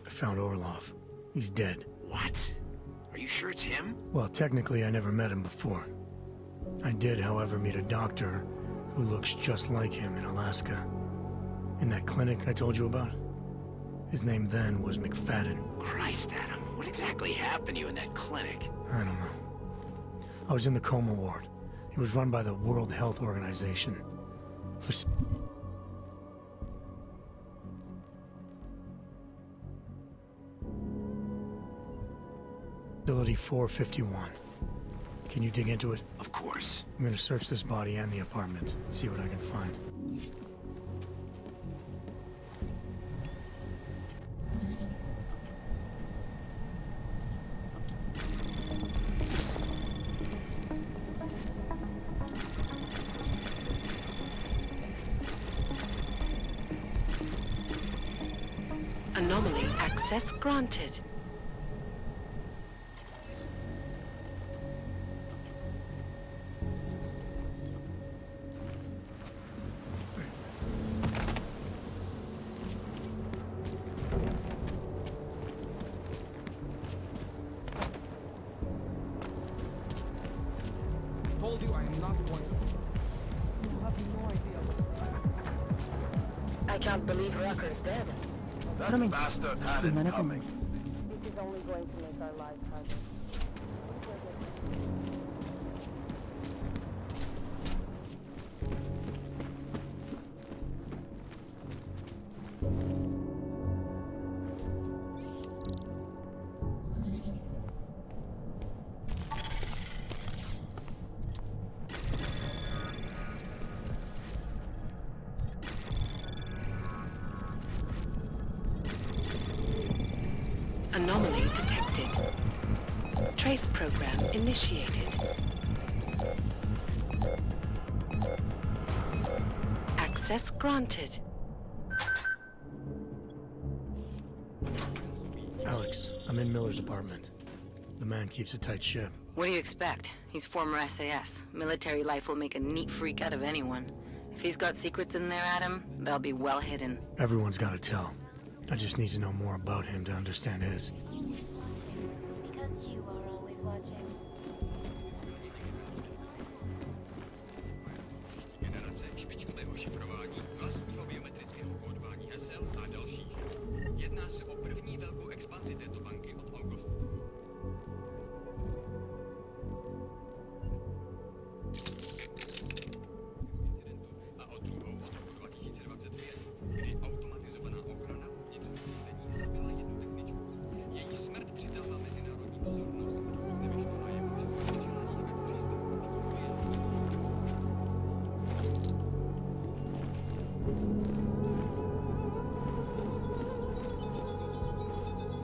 I found Orlov. He's dead. What? Are you sure it's him? Well, technically I never met him before. I did, however, meet a doctor who looks just like him in Alaska. In that clinic I told you about. His name then was McFadden. Christ, Adam. What exactly happened to you in that clinic? I don't know. I was in the coma ward. It was run by the World Health Organization. Facility 451. Can you dig into it? Of course. I'm gonna search this body and the apartment, see what I can find. Anomaly access granted. Told you I am not going to. You have no idea what. I can't believe Rucker's dead. That bastard had it coming. This is only going to make our lives harder. Anomaly detected. Trace program initiated. Access granted. Alex, I'm in Miller's apartment. The man keeps a tight ship. What do you expect? He's former SAS. Military life will make a neat freak out of anyone. If he's got secrets in there, Adam, they'll be well hidden. Everyone's got to tell. I just need to know more about him to understand his. He's watching, because you are always watching. Generace špičkového šifrování, vlastního biometrického kódování hesel a dalších. Jedná se o první velkou expanzi této banky od augusta. A od druhou od roku 2025, kdy automatizovaná ochrana uvnitř zařízení zabila jednu techničku. Její smrt přitahla mezinárodní pozornost, pokud nevyšlo najevo, že se snažila získat přístup k účtu klientů.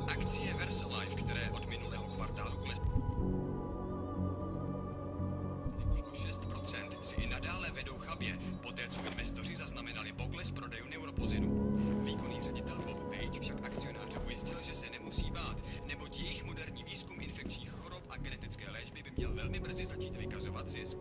Akcie VersaLife, které od minulého kvartálu klesly už o 6%, si i nadále vedou chabě, poté co investoři zaznamenali pokles prodejů neuropozinu. Výkonný ředitel Bob Page však akcionáře ujistil, že se nemusí bát, neboť jejich moderní výzkum infekčních chorob a genetické léčby by měl velmi brzy začít vykazovat zisk.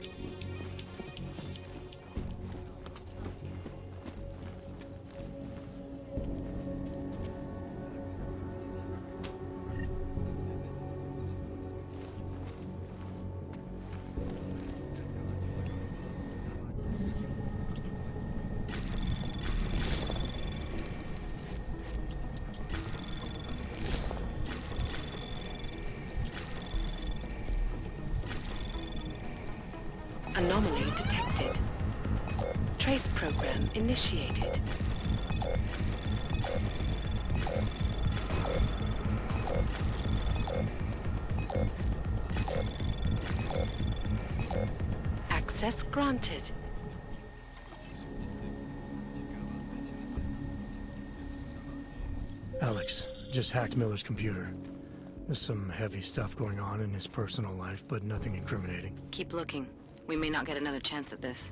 Anomaly detected. Trace program initiated. Access granted. Alex, just hacked Miller's computer. There's some heavy stuff going on in his personal life, but nothing incriminating. Keep looking. We may not get another chance at this.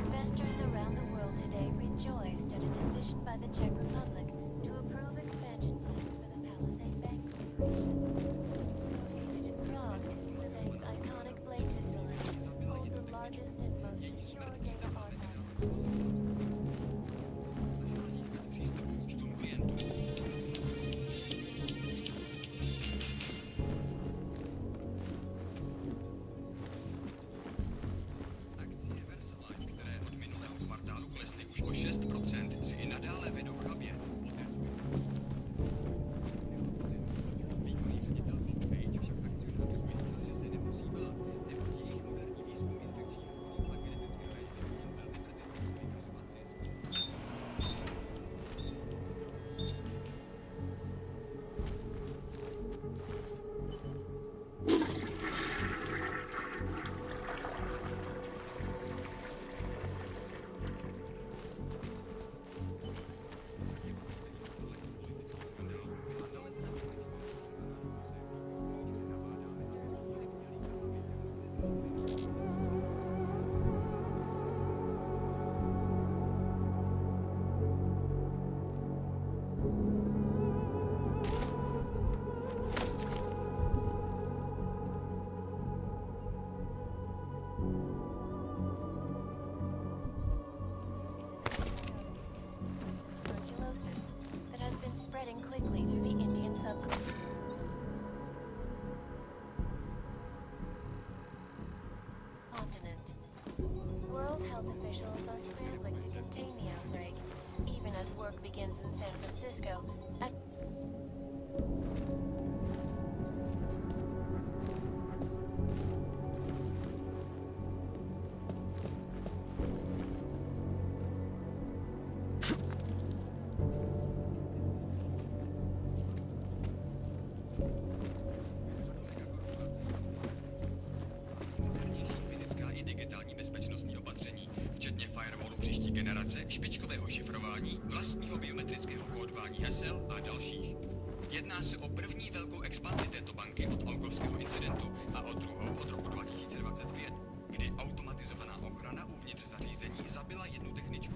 Investors around the world today rejoiced at a decision by the Czech Republic to approve expansion plans for the Palisade Bank Corporation. Located in Prague, the bank's iconic blade Francisco. And Fyzická i digitální bezpečnostní opatření, včetně firewallu příští generace, špičkového šifrování, vlastního biometrického kódování hesel a dalších. Jedná se o první velkou expanzi této banky od augovského incidentu a o druhou od roku 2025, kdy automatizovaná ochrana uvnitř zařízení zabila jednu techničku.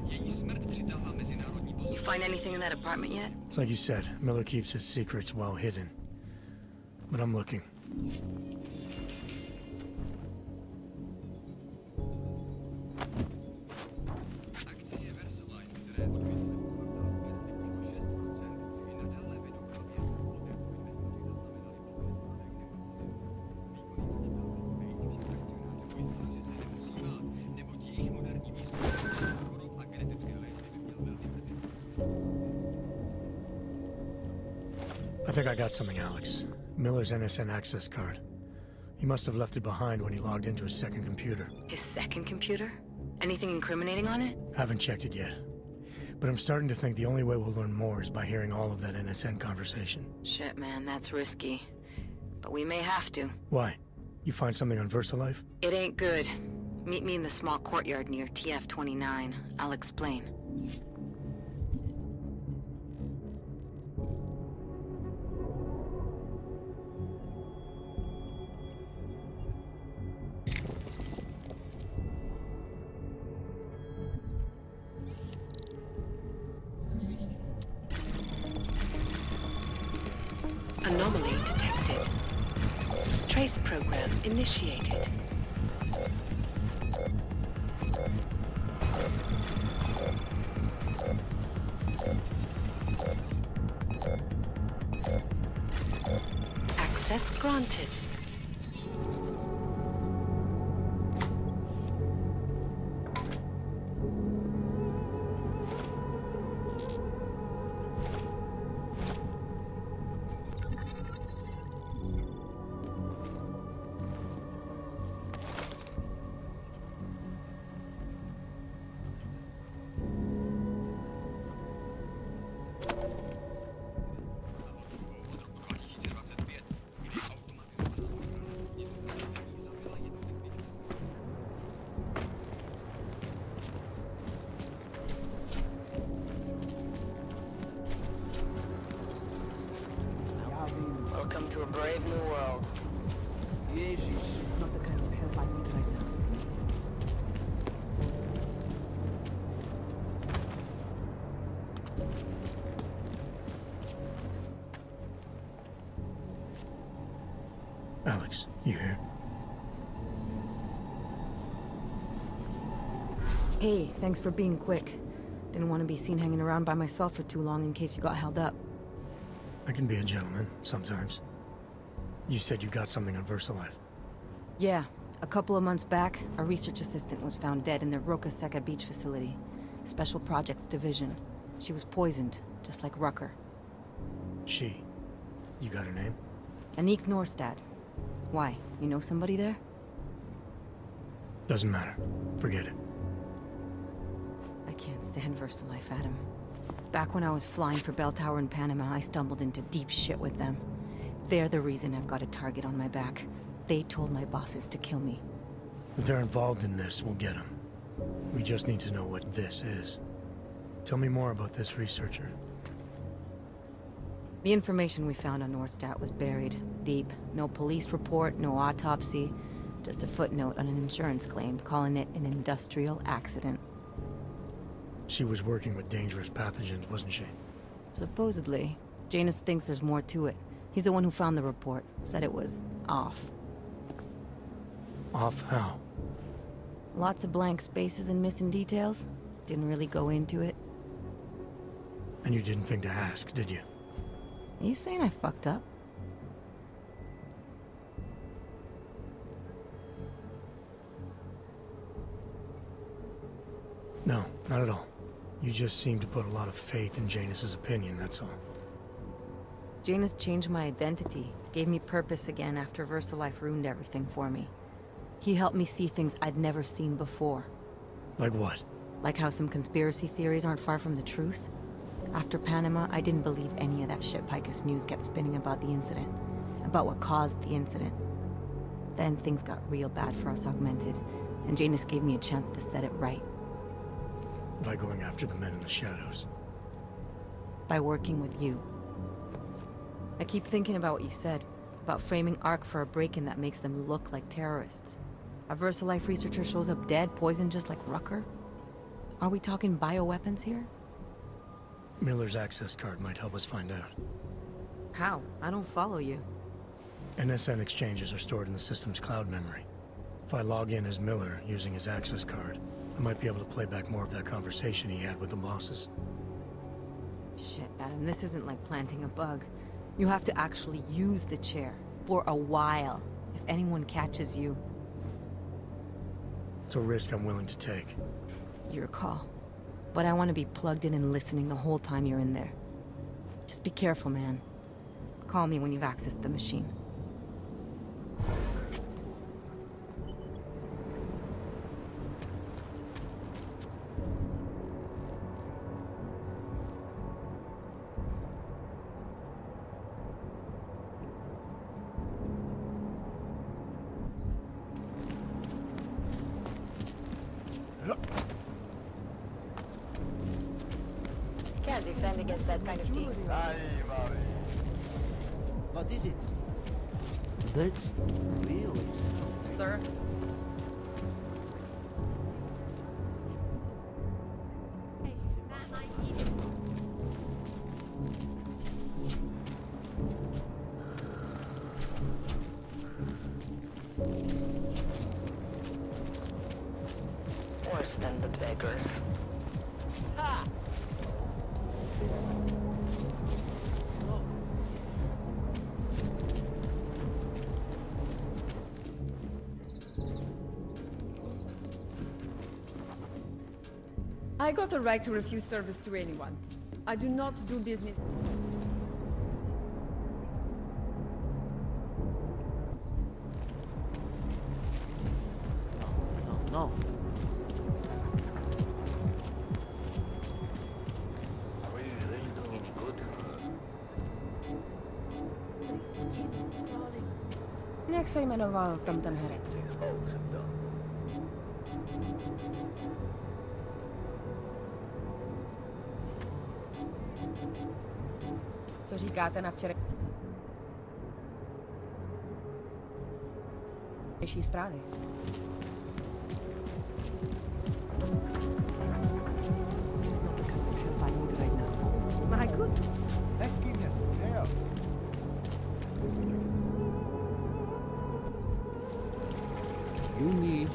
Její smrt přitáhla mezinárodní pozornost. You find anything in that apartment yet? It's like you said, Miller keeps his secrets well hidden. But I'm looking. Akcie Versalife, které odvětví si i nadále vedou chabě, poté co investoři zaznamenali pokles prodeje neuropozenu, výkonný ředitel Page však akcionáře ujistil, že se nemusí bát, neboť jejich moderní výzkum chorob a genetické léčby by měl velmi brzy. I think I got something, Alex. Miller's NSN access card. He must have left it behind when he logged into his second computer. His second computer? Anything incriminating on it? Haven't checked it yet. But I'm starting to think the only way we'll learn more is by hearing all of that NSN conversation. Shit, man, that's risky. But we may have to. Why? You find something on VersaLife? It ain't good. Meet me in the small courtyard near TF-29. I'll explain. Anomaly detected. Trace program initiated. Access granted. Welcome to a brave new world. Not the kind of help I need right now. Alex, you here? Hey, thanks for being quick. Didn't want to be seen hanging around by myself for too long in case you got held up. I can be a gentleman, sometimes. You said you got something on VersaLife. Yeah, a couple of months back, a research assistant was found dead in the Roca Seca Beach facility. Special Projects Division. She was poisoned, just like Rucker. She. You got her name? Anik Norstad. Why? You know somebody there? Doesn't matter. Forget it. I can't stand VersaLife, Adam. Back when I was flying for Bell Tower in Panama, I stumbled into deep shit with them. They're the reason I've got a target on my back. They told my bosses to kill me. If they're involved in this, we'll get them. We just need to know what this is. Tell me more about this researcher. The information we found on Norstad was buried deep. No police report, no autopsy. Just a footnote on an insurance claim calling it an industrial accident. She was working with dangerous pathogens, wasn't she? Supposedly. Janus thinks there's more to it. He's the one who found the report. Said it was off. Off how? Lots of blank spaces and missing details. Didn't really go into it. And you didn't think to ask, did you? Are you saying I fucked up? No, not at all. You just seem to put a lot of faith in Janus's opinion, that's all. Janus changed my identity, gave me purpose again after VersaLife ruined everything for me. He helped me see things I'd never seen before. Like what? Like how some conspiracy theories aren't far from the truth. After Panama, I didn't believe any of that shit Picus News kept spinning about the incident. About what caused the incident. Then things got real bad for us Augmented, and Janus gave me a chance to set it right. By going after the men in the shadows. By working with you. I keep thinking about what you said, about framing ARC for a break-in that makes them look like terrorists. A VersaLife researcher shows up dead, poisoned just like Rucker? Are we talking bioweapons here? Miller's access card might help us find out. How? I don't follow you. NSN exchanges are stored in the system's cloud memory. If I log in as Miller using his access card, I might be able to play back more of that conversation he had with the bosses. Shit, Adam, this isn't like planting a bug. You have to actually use the chair. For a while. If anyone catches you. It's a risk I'm willing to take. Your call. But I want to be plugged in and listening the whole time you're in there. Just be careful, man. Call me when you've accessed the machine. Can't defend against that kind of team. What is it? That's really... Sir? Worse than the beggars. Ha! I got a right to refuse service to anyone. I do not do business. No. Are we really doing any good? Next time I know come to her. Co říkáte na včerejší zprávy? My goodness. Let's give you hell. You need...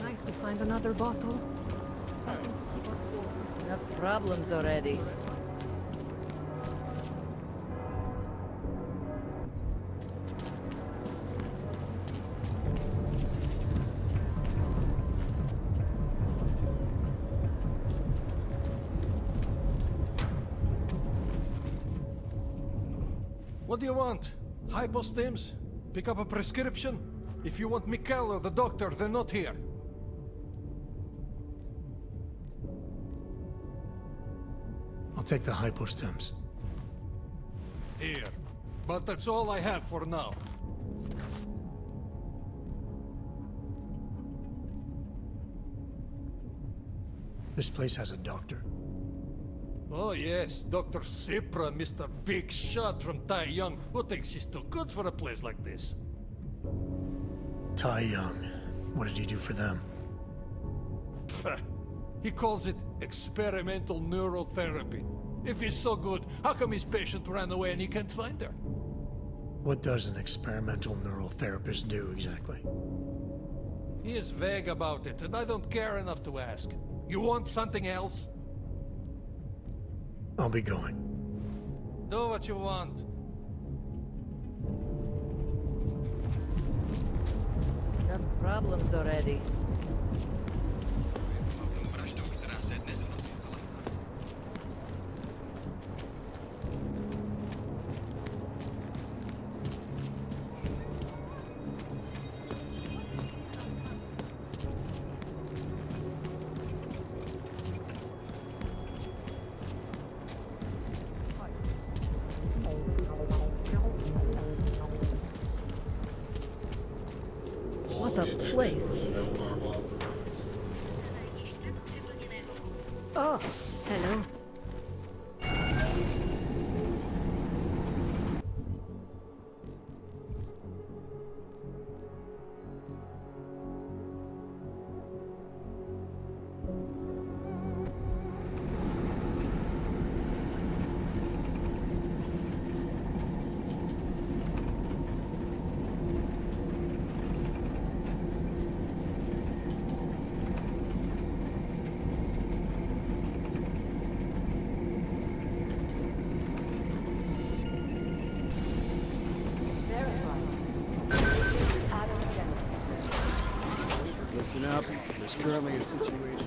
Nice to find another bottle. Enough problems already. What do you want? Hypostims? Pick up a prescription? If you want Mikkel or the doctor, they're not here. I'll take the hypostims. Here. But that's all I have for now. This place has a doctor. Oh yes, Dr. Sipra, Mr. Big Shot from Tai Young, who thinks he's too good for a place like this. Tai Young. What did he do for them? He calls it experimental neurotherapy. If he's so good, how come his patient ran away and he can't find her? What does an experimental neural therapist do exactly? He is vague about it, and I don't care enough to ask. You want something else? I'll be going. Do what you want. Got problems already. What a place. Oh, hello. Listen up. There's currently a situation.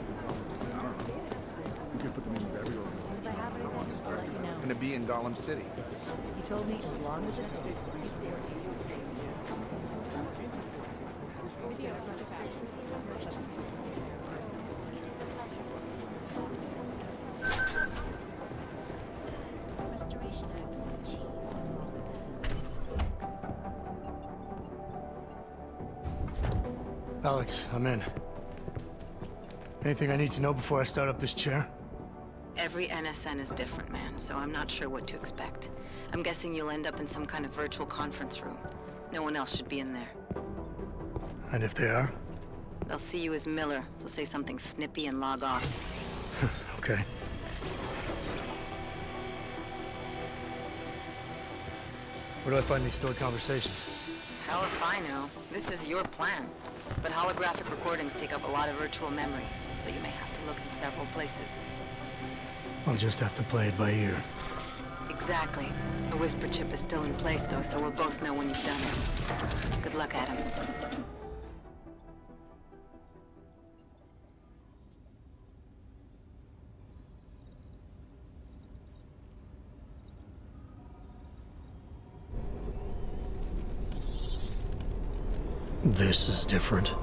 You could put them in every organization. Gonna be in Gollum City. He told me as long as it's Alex, I'm in. Anything I need to know before I start up this chair? Every NSN is different, man, so I'm not sure what to expect. I'm guessing you'll end up in some kind of virtual conference room. No one else should be in there. And if they are? They'll see you as Miller, so say something snippy and log off. Okay. Where do I find these stored conversations? Hell if I know. This is your plan. But holographic recordings take up a lot of virtual memory, so you may have to look in several places. I'll just have to play it by ear. Exactly. The whisper chip is still in place, though, so we'll both know when you've done it. Good luck, Adam. This is different.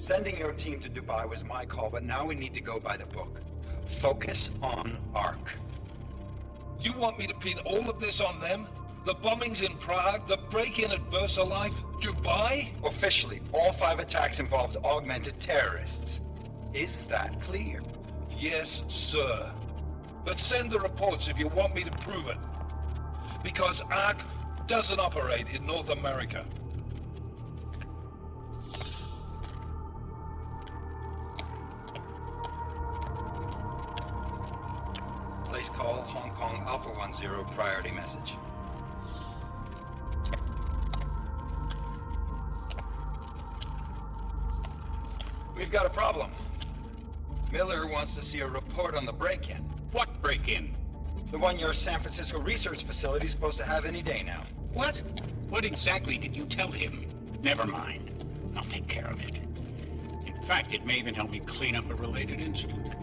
Sending your team to Dubai was my call, but now we need to go by the book. Focus on Ark. You want me to pin all of this on them? The bombings in Prague, the break-in at VersaLife, Dubai? Officially, all 5 attacks involved augmented terrorists. Is that clear? Yes, sir. But send the reports if you want me to prove it. Because Ark doesn't operate in North America. Place call, Hong Kong Alpha 10, priority message. We've got a problem. Miller wants to see a report on the break-in. What break-in? The one your San Francisco research facility is supposed to have any day now. What? What exactly did you tell him? Never mind. I'll take care of it. In fact, it may even help me clean up a related incident.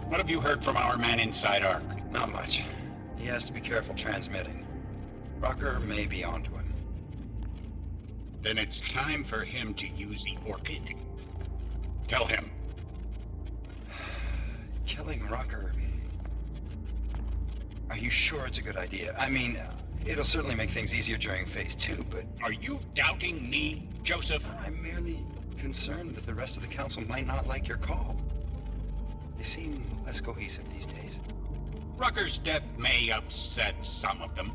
What have you heard from our man inside Ark? Not much. He has to be careful transmitting. Rucker may be onto him. Then it's time for him to use the Orchid. Tell him. Killing Rucker... Are you sure it's a good idea? I mean, it'll certainly make things easier during Phase 2, but... Are you doubting me, Joseph? I'm merely concerned that the rest of the Council might not like your call. They seem less cohesive these days. Rucker's death may upset some of them.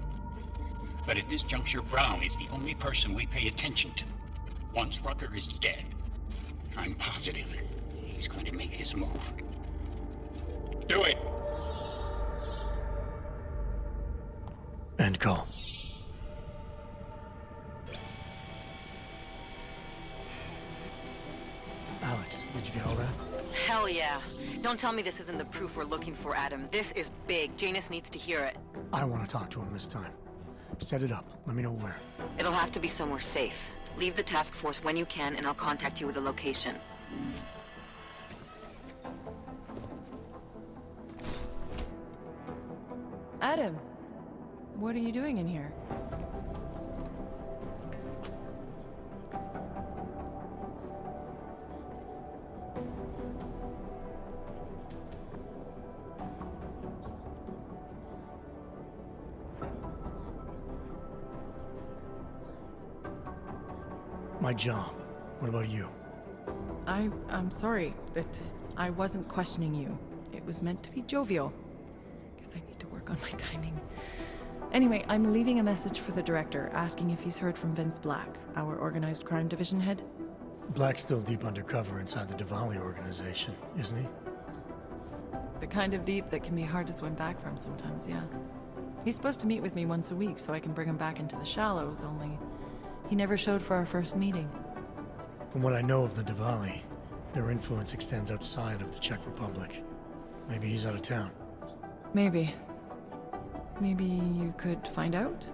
But at this juncture, Brown is the only person we pay attention to. Once Rucker is dead, I'm positive he's going to make his move. Do it! End call. Alex, did you get all that? Hell yeah. Don't tell me this isn't the proof we're looking for, Adam. This is big. Janus needs to hear it. I want to talk to him this time. Set it up. Let me know where. It'll have to be somewhere safe. Leave the task force when you can, and I'll contact you with a location. Adam, what are you doing in here? My job. What about you? I'm sorry that I wasn't questioning you. It was meant to be jovial. Guess I need to work on my timing. Anyway, I'm leaving a message for the director, asking if he's heard from Vince Black, our organized crime division head. Black's still deep undercover inside the Diwali organization, isn't he? The kind of deep that can be hard to swim back from sometimes, yeah. He's supposed to meet with me once a week so I can bring him back into the shallows, only he never showed for our first meeting. From what I know of the Diwali, their influence extends outside of the Czech Republic. Maybe he's out of town. Maybe. Maybe you could find out?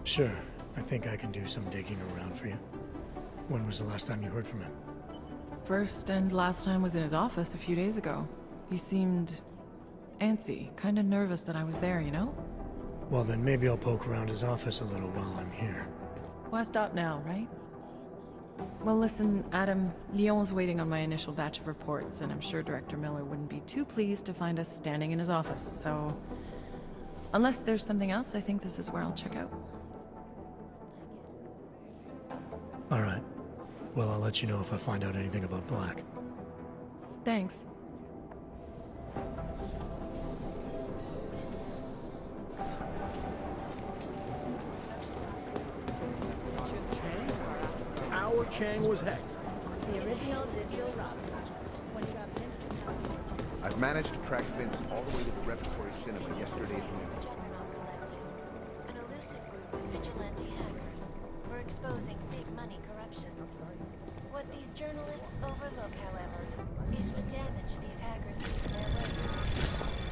Sure. I think I can do some digging around for you. When was the last time you heard from him? First and last time was in his office a few days ago. He seemed antsy, kind of nervous that I was there, you know? Well, then maybe I'll poke around his office a little while I'm here. Why stop now, right? Well, listen, Adam, Lyon's waiting on my initial batch of reports, and I'm sure Director Miller wouldn't be too pleased to find us standing in his office, so... Unless there's something else, I think this is where I'll check out. All right. Well, I'll let you know if I find out anything about Black. Thanks. Our Chang was hexed. The original digital Robin. I've managed to track Vince all the way to the repertory cinema yesterday at noon. An elusive group of vigilante hackers were exposing big money corruption. What these journalists overlook, however, is the damage these hackers do to their work.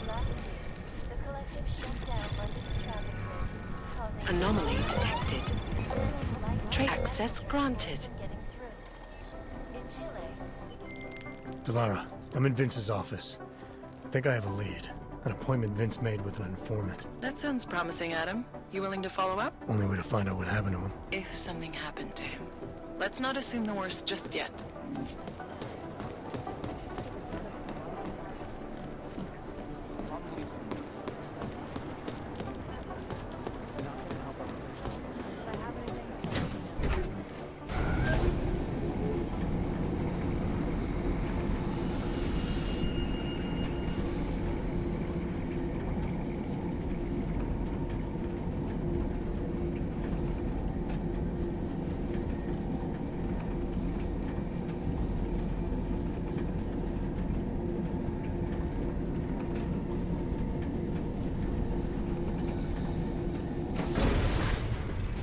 Last week, the collective shut down London's traffic grid, causing Anomaly detected. Access granted. In Chile, Delara, I'm in Vince's office. I think I have a lead. An appointment Vince made with an informant. That sounds promising, Adam. You willing to follow up? Only way to find out what happened to him. If something happened to him. Let's not assume the worst just yet.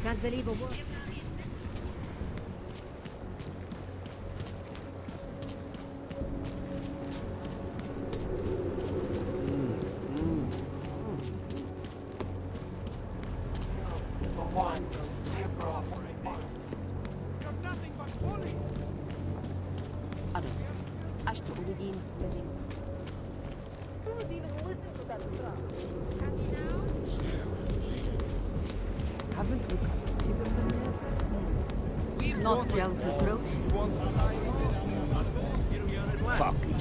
Can't believe a word. Not Jones approach. Fuck you.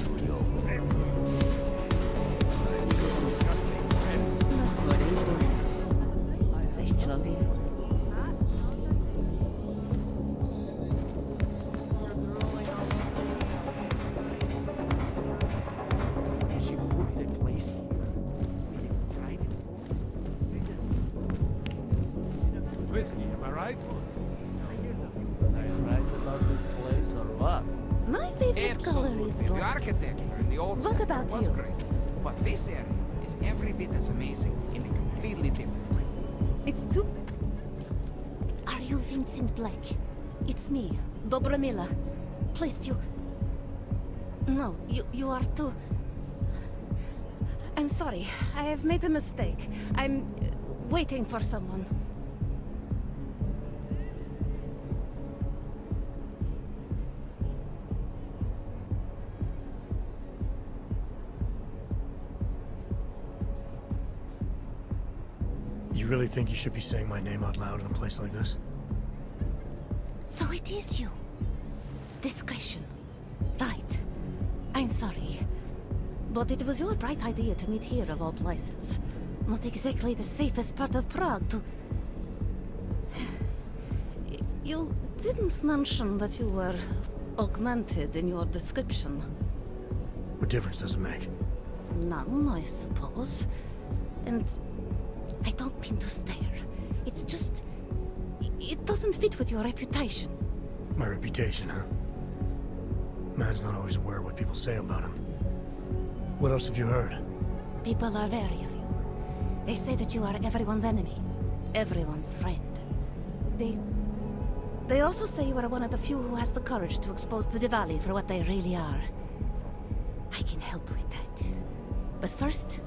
Coś człowiek. She put the place here. Whiskey, am I right? Am I right about this place or what? My favorite color is The black. architecture in the old What center about was you? great. But this area is every bit as amazing in a completely different way. It's too... Are you Vincent Black? It's me, Dobromila. Please, you... No, you are too... I'm sorry. I have made a mistake. I'm waiting for someone. You really think you should be saying my name out loud in a place like this? So it is you. Discretion. Right. I'm sorry. But it was your bright idea to meet here of all places. Not exactly the safest part of Prague to... You didn't mention that you were augmented in your description. What difference does it make? None, I suppose. And I don't mean to stare. It's just... It doesn't fit with your reputation. My reputation, huh? Man's not always aware of what people say about him. What else have you heard? People are wary of you. They say that you are everyone's enemy. Everyone's friend. They also say you are one of the few who has the courage to expose the Diwali for what they really are. I can help with that. But first,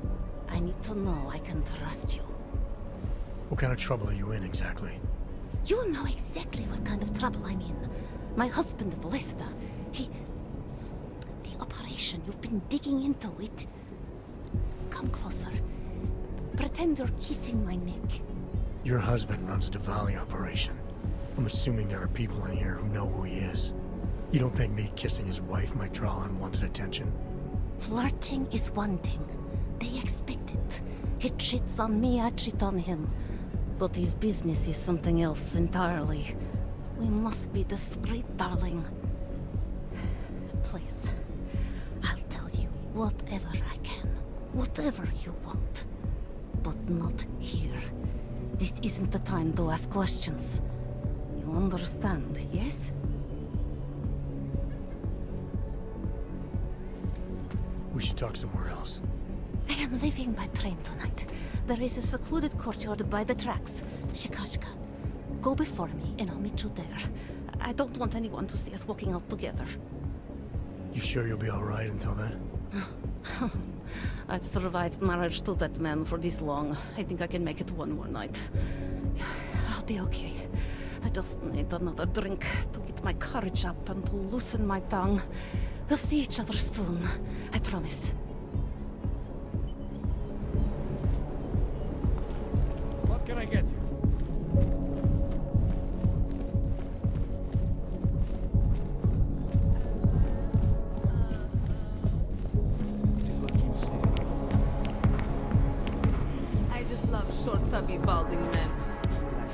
I need to know I can trust you. What kind of trouble are you in, exactly? You know exactly what kind of trouble I'm in. My husband, Vlesta, The operation, you've been digging into it. Come closer. Pretend you're kissing my neck. Your husband runs a Diwali operation. I'm assuming there are people in here who know who he is. You don't think me kissing his wife might draw unwanted attention? Flirting is one thing. They expect it. He cheats on me, I cheat on him. But his business is something else entirely. We must be discreet, darling. Please, I'll tell you whatever I can. Whatever you want. But not here. This isn't the time to ask questions. You understand, yes? We should talk somewhere else. I am leaving by train tonight. There is a secluded courtyard by the tracks. Shikashka. Go before me, and I'll meet you there. I don't want anyone to see us walking out together. You sure you'll be alright until then? I've survived marriage to that man for this long. I think I can make it one more night. I'll be okay. I just need another drink to get my courage up and to loosen my tongue. We'll see each other soon. I promise. can I get you? I just love short, tubby, balding men.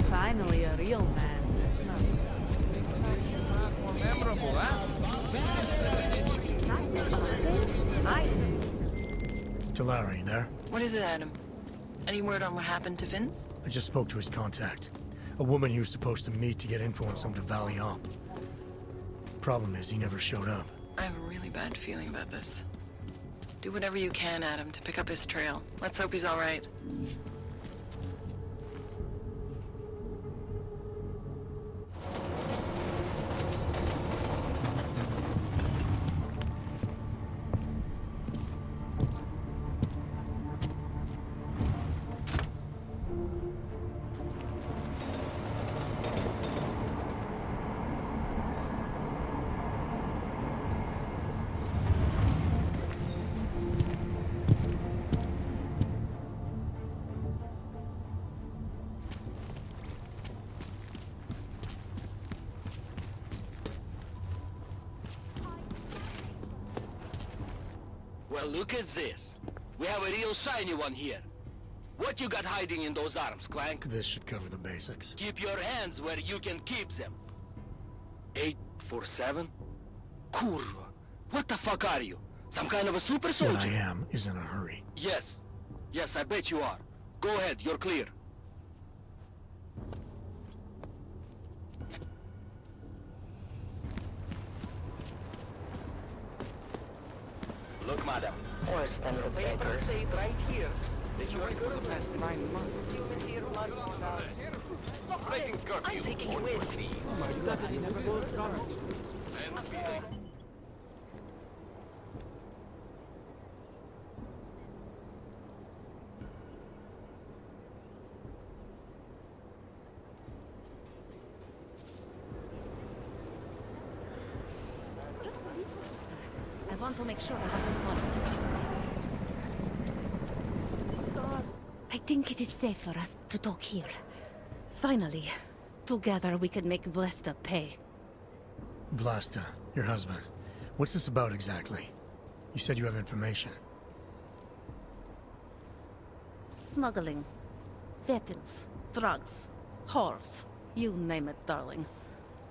Finally, a real man. More memorable, huh? Talara, you there? What is it, Adam? Any word on what happened to Vince? I just spoke to his contact. A woman he was supposed to meet to get info on some Valley op. Problem is, he never showed up. I have a really bad feeling about this. Do whatever you can, Adam, to pick up his trail. Let's hope he's all right. Well, look at this. We have a real shiny one here. What you got hiding in those arms, Clank? This should cover the basics. Keep your hands where you can keep them. 847? Kurva. What the fuck are you? Some kind of a super soldier? What I am is in a hurry. Yes. Yes, I bet you are. Go ahead, you're clear. Look, madam. Worse than the papers. Right here. That you are for the past 9 months. Humans here blood on us. Stop breaking curfew. I'm taking you with me. I want to make sure I wasn't followed. I think it is safe for us to talk here. Finally, together we can make Vlasta pay. Vlasta, your husband. What's this about exactly? You said you have information. Smuggling. Weapons. Drugs. Whores. You name it, darling.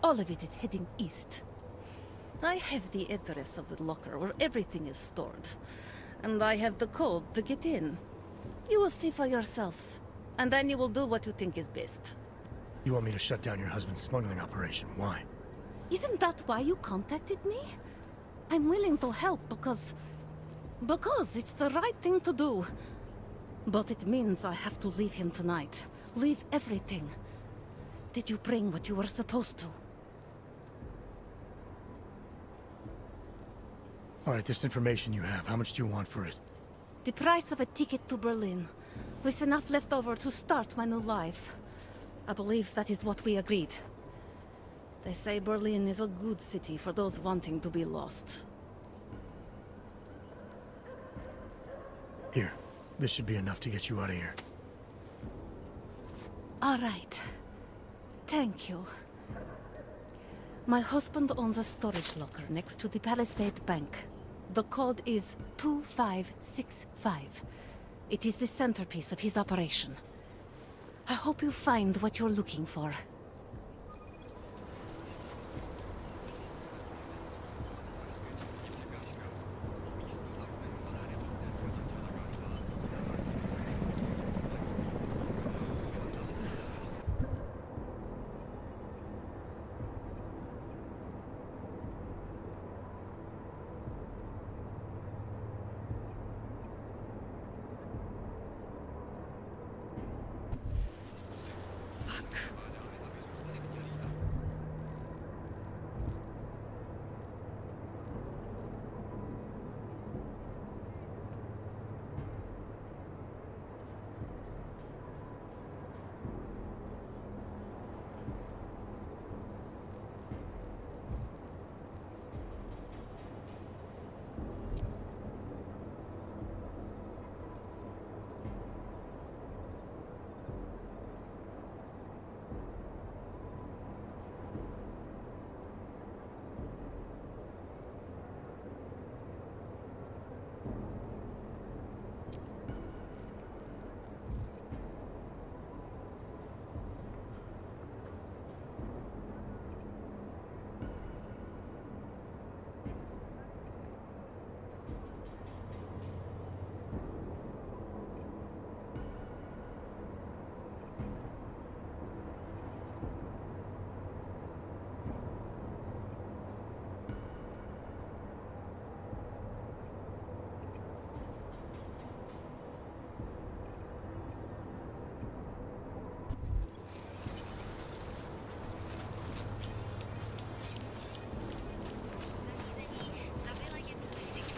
All of it is heading east. I have the address of the locker where everything is stored. And I have the code to get in. You will see for yourself. And then you will do what you think is best. You want me to shut down your husband's smuggling operation? Why? Isn't that why you contacted me? I'm willing to help because it's the right thing to do. But it means I have to leave him tonight. Leave everything. Did you bring what you were supposed to? All right, this information you have, how much do you want for it? The price of a ticket to Berlin, with enough left over to start my new life. I believe that is what we agreed. They say Berlin is a good city for those wanting to be lost. Here, this should be enough to get you out of here. All right. Thank you. My husband owns a storage locker next to the Palisade Bank. The code is 2565. It is the centerpiece of his operation. I hope you find what you're looking for.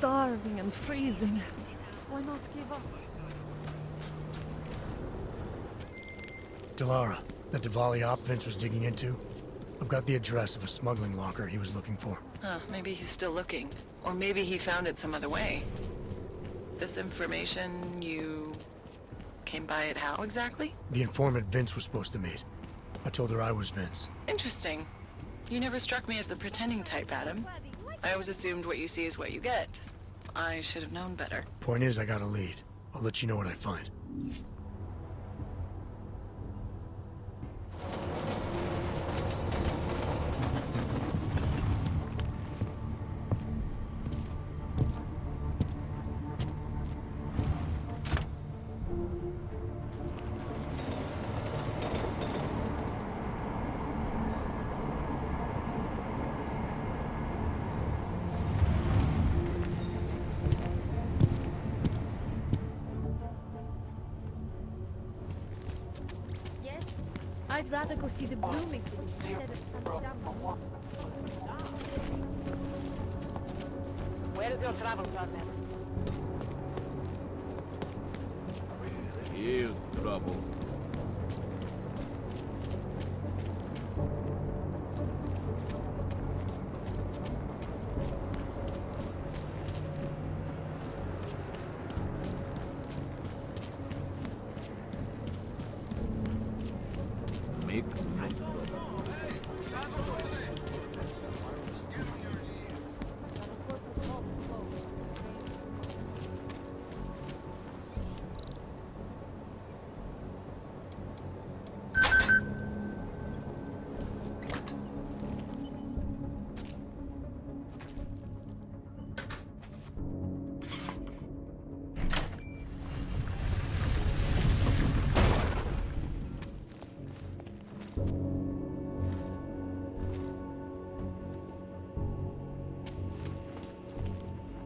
starving and freezing. Why not give up? Delara, that Diwali op Vince was digging into? I've got the address of a smuggling locker he was looking for. Huh, maybe he's still looking. Or maybe he found it some other way. This information, you came by it how exactly? The informant Vince was supposed to meet. I told her I was Vince. Interesting. You never struck me as the pretending type, Adam. I always assumed what you see is what you get. I should have known better. Point is, I got a lead. I'll let you know what I find. I'd rather go see the blooming instead of some dumb. Where is your travel partner? Here's trouble. Make no trouble.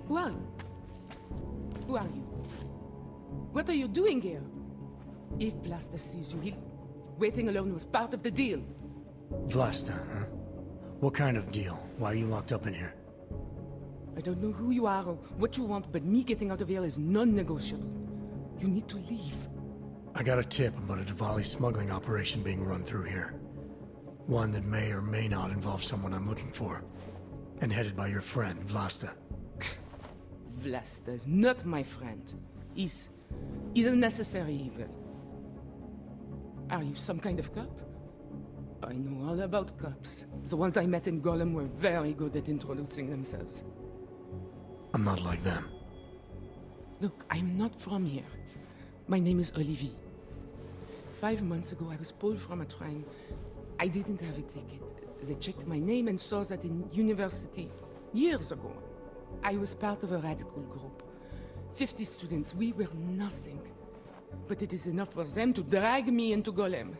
Well, who are you? What are you doing here? If Vlasta sees you, waiting alone was part of the deal. Vlasta, huh? What kind of deal? Why are you locked up in here? I don't know who you are or what you want, but me getting out of here is non-negotiable. You need to leave. I got a tip about a Diwali smuggling operation being run through here. One that may or may not involve someone I'm looking for. And headed by your friend, Vlasta. Vlasta is not my friend. He's a necessary evil. Are you some kind of cop? I know all about cops. The ones I met in Golem were very good at introducing themselves. I'm not like them. Look, I'm not from here. My name is Olivier. 5 months ago, I was pulled from a train. I didn't have a ticket. They checked my name and saw that in university, years ago. I was part of a radical group. 50 students, we were nothing. But it is enough for them to drag me into Golem.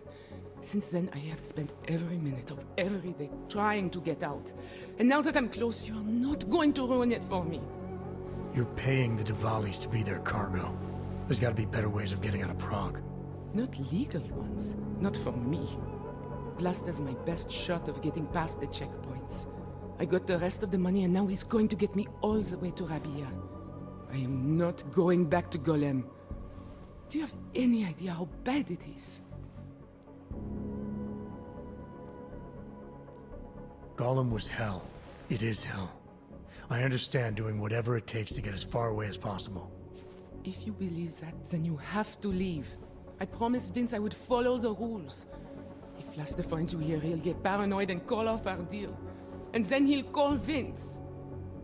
Since then, I have spent every minute of every day trying to get out. And now that I'm close, you're not going to ruin it for me. You're paying the Diwalis to be their cargo. There's gotta be better ways of getting out of Prague. Not legal ones. Not for me. Vlasta's my best shot of getting past the checkpoints. I got the rest of the money and now he's going to get me all the way to Rabia. I am not going back to Golem. Do you have any idea how bad it is? Golem was hell. It is hell. I understand doing whatever it takes to get as far away as possible. If you believe that, then you have to leave. I promised Vince I would follow the rules. If Vlasta finds you here, he'll get paranoid and call off our deal. And then he'll call Vince.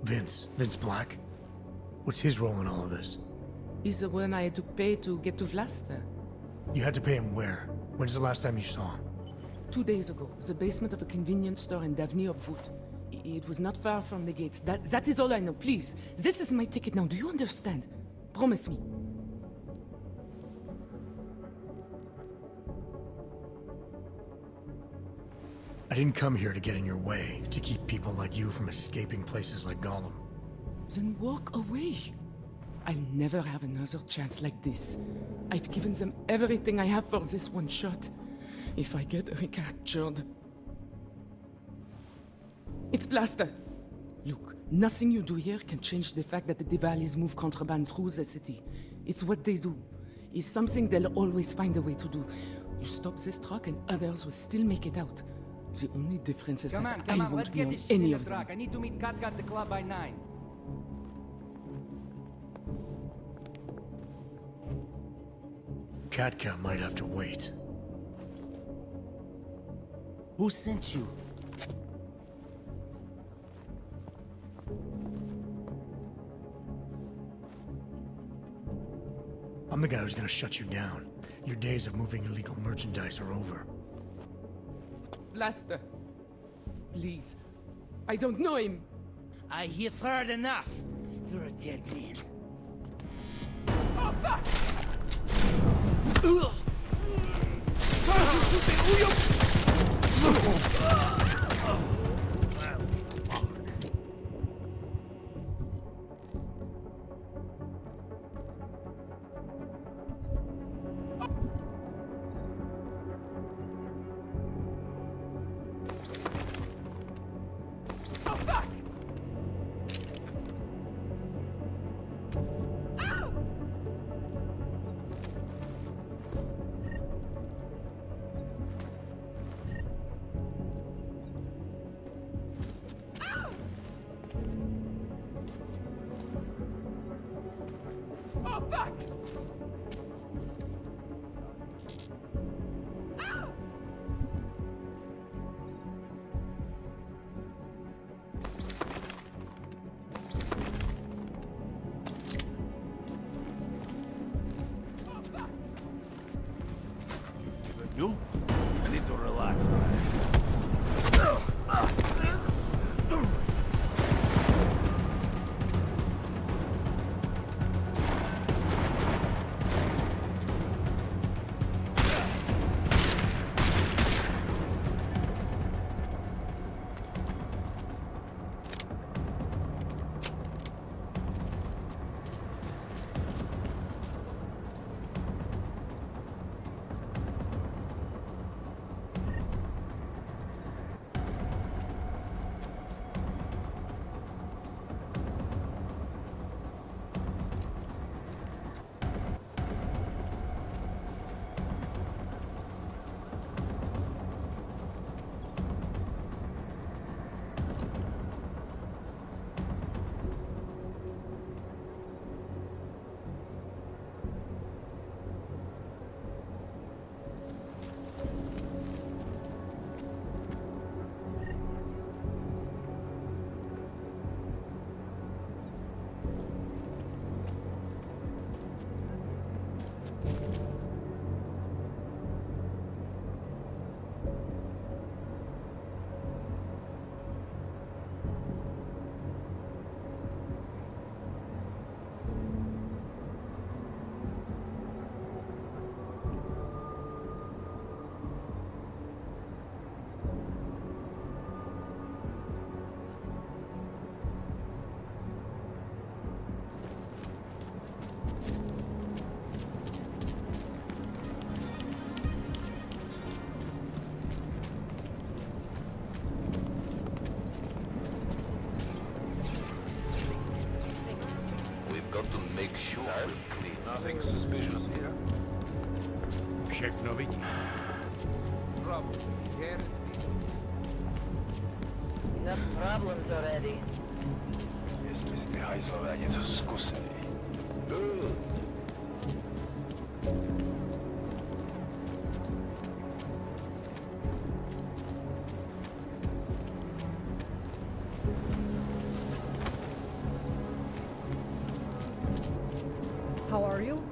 Vince Black? What's his role in all of this? He's the one I had to pay to get to Vlasta. You had to pay him where? When's the last time you saw him? 2 days ago, the basement of a convenience store in Davni Obvut. It was not far from the gates. That is all I know. Please, this is my ticket now. Do you understand? Promise me. I didn't come here to get in your way, to keep people like you from escaping places like Golem. Then walk away. I'll never have another chance like this. I've given them everything I have for this one shot. If I get recaptured... It's Vlasta. Look, Nothing you do here can change the fact that the Diwalis move contraband through the city. It's what they do. It's something they'll always find a way to do. You stop this truck and others will still make it out. The only difference is Come that on, I let's won't be get on this shit any in the of them. truck. I need to meet Kat at the club by 9. Katka might have to wait. Who sent you? I'm the guy who's gonna shut you down. Your days of moving illegal merchandise are over. Blaster. Please. I don't know him. I have heard enough. You're a dead man. Oh, fuck! Oh, fuck! You? I need to relax, man. Make sure we're clean. Nothing suspicious here. Všechno vidí. Trouble. Guaranteed. Enough problems already. Jestli si ty hajzlové něco zkusej. How are you?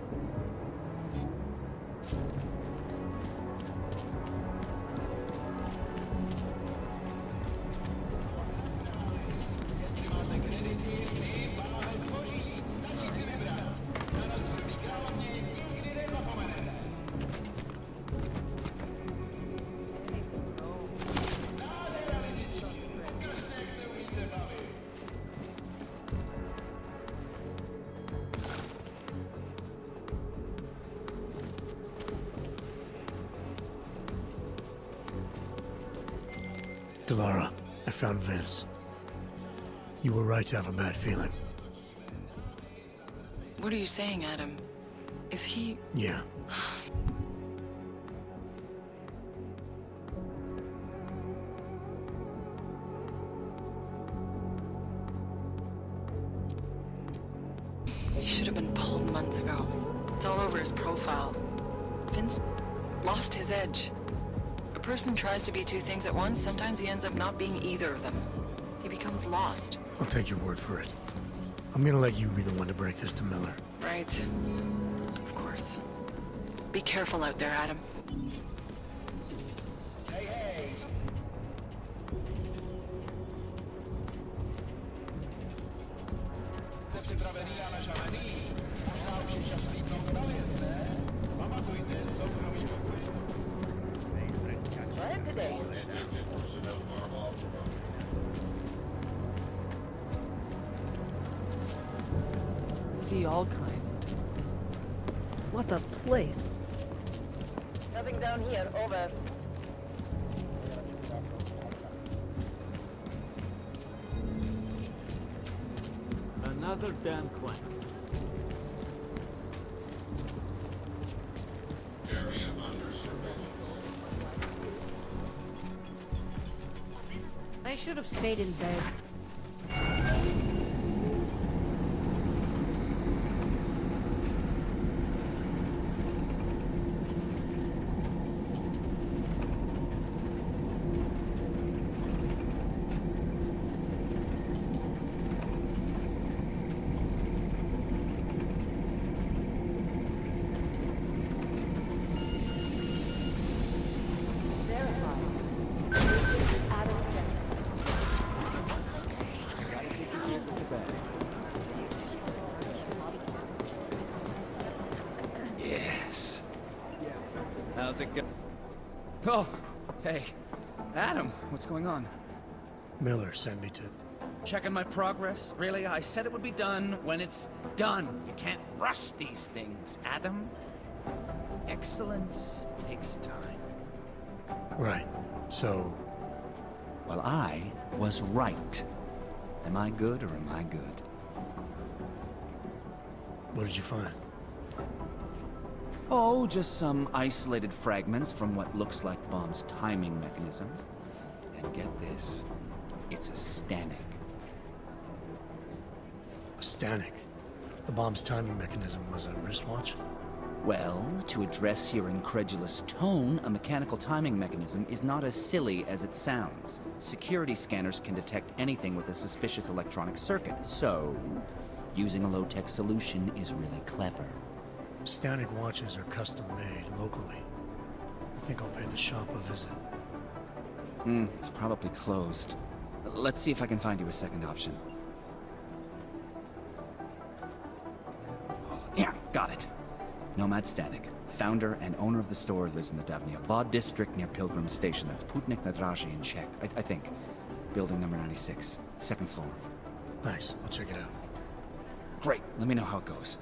Delara, I found Vince. You were right to have a bad feeling. What are you saying, Adam? Is he... Yeah. He should have been pulled months ago. It's all over his profile. Vince lost his edge. A person tries to be two things at once, sometimes he ends up not being either of them. He becomes lost. I'll take your word for it. I'm gonna let you be the one to break this to Miller. Right. Of course. Be careful out there, Adam. See all kinds. What a place. Nothing down here. Over. Another damn clank. Area under surveillance. I should have stayed in bed. Yes. How's it go? Oh, hey. Adam, what's going on? Miller sent me to... Checking my progress? Really? I said it would be done when it's done. You can't rush these things, Adam. Excellence takes time. Right. So... Well, I was right. Am I good or am I good? What did you find? Oh, just some isolated fragments from what looks like the bomb's timing mechanism. And get this, it's a Stanek. A Stanek? The bomb's timing mechanism was a wristwatch? Well, to address your incredulous tone, a mechanical timing mechanism is not as silly as it sounds. Security scanners can detect anything with a suspicious electronic circuit, so using a low-tech solution is really clever. Stanek watches are custom-made locally. I think I'll pay the shop a visit. It's probably closed. Let's see if I can find you a second option. Yeah, got it. Nomad Stanek. Founder and owner of the store lives in the Davnia Vod district near Pilgrim Station. That's Putnik Nadraji in Czech, I think. Building number 96, second floor. Thanks, I'll check it out. Great, let me know how it goes.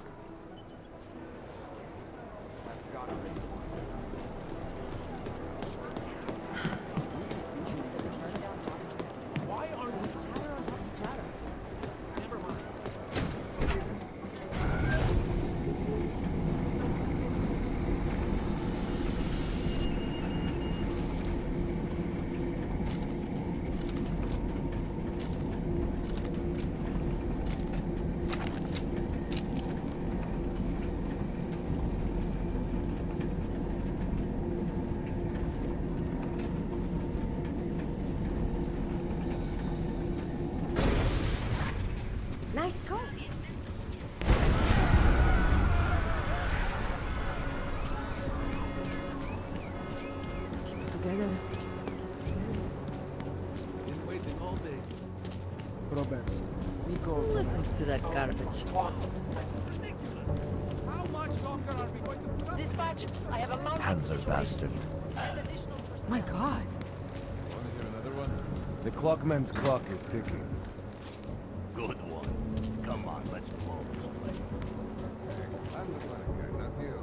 Nice car. Together. Been waiting all day. Roberts. Who listens to that garbage? How much longer are we going to put up? Dispatch, I have a mountain Panzer bastard. My God. Want to hear another one? The clockman's clock is ticking. Good one. Come on, let's blow this place. I'm the bad guy, not you.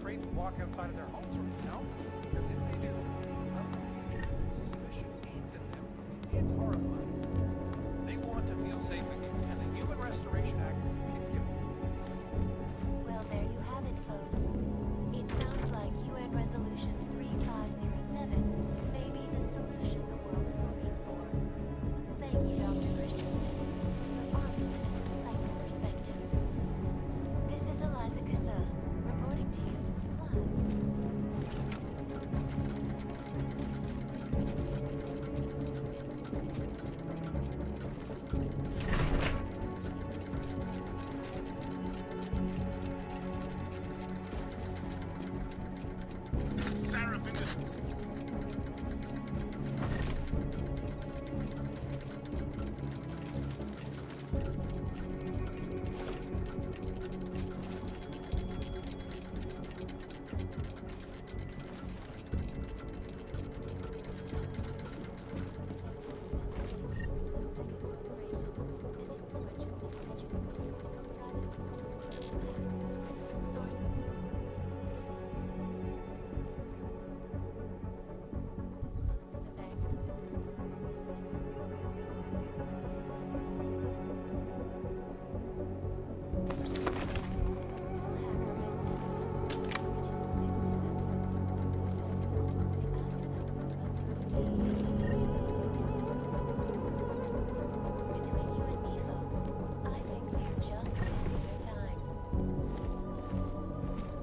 afraid to walk outside of their homes right now. Because if they do, well, suspicion aimed at them. It's horrifying. They want to feel safe again, and the Human Restoration Act can give them. Well, there you have it, folks. It sounds like UN Resolution 3507 may be the solution the world is looking for. Thank you, Dr. Christensen, for your honest and enlightening perspective. This is Eliza Cassan, reporting to you live.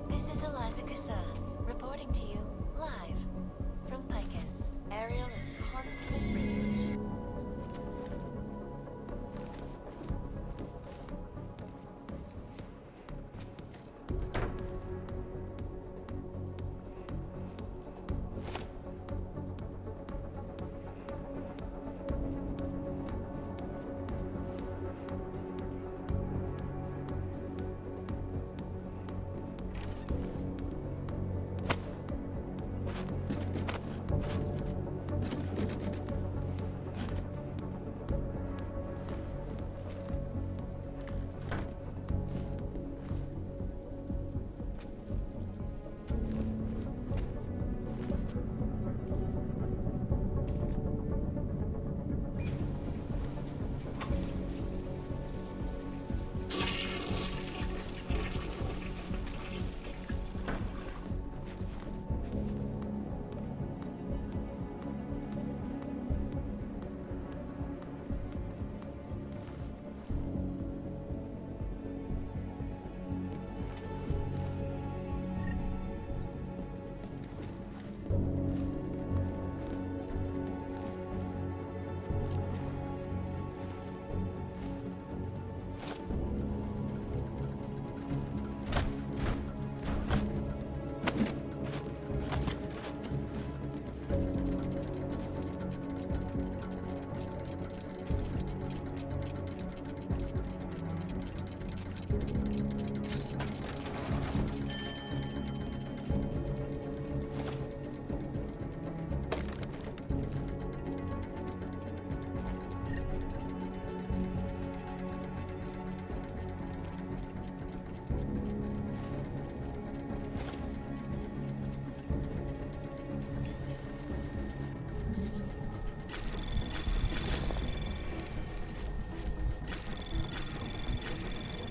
This is Eliza Cassan, reporting to you live from Picus. Ariel is constantly ringing.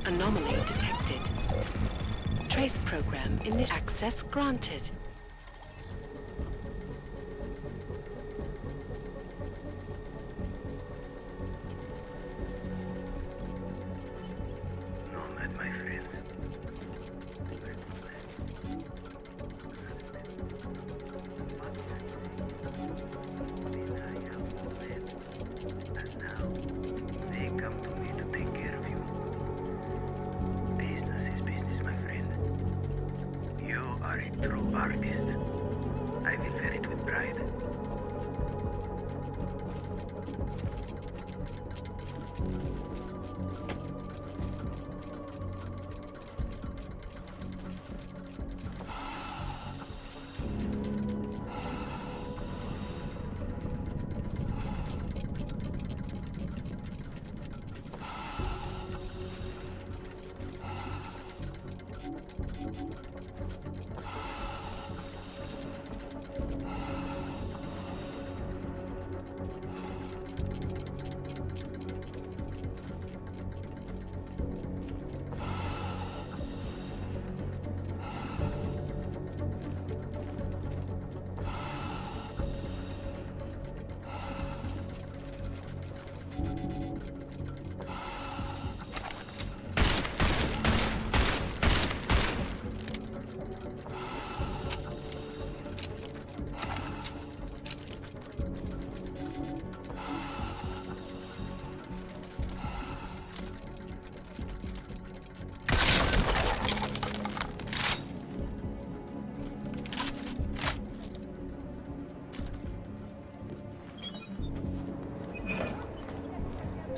Anomaly detected. Trace program initial access granted. Nomad, my friend. And now, they come to me to take care of you. Business is business, my friend. You are a true artist. I will wear it with pride.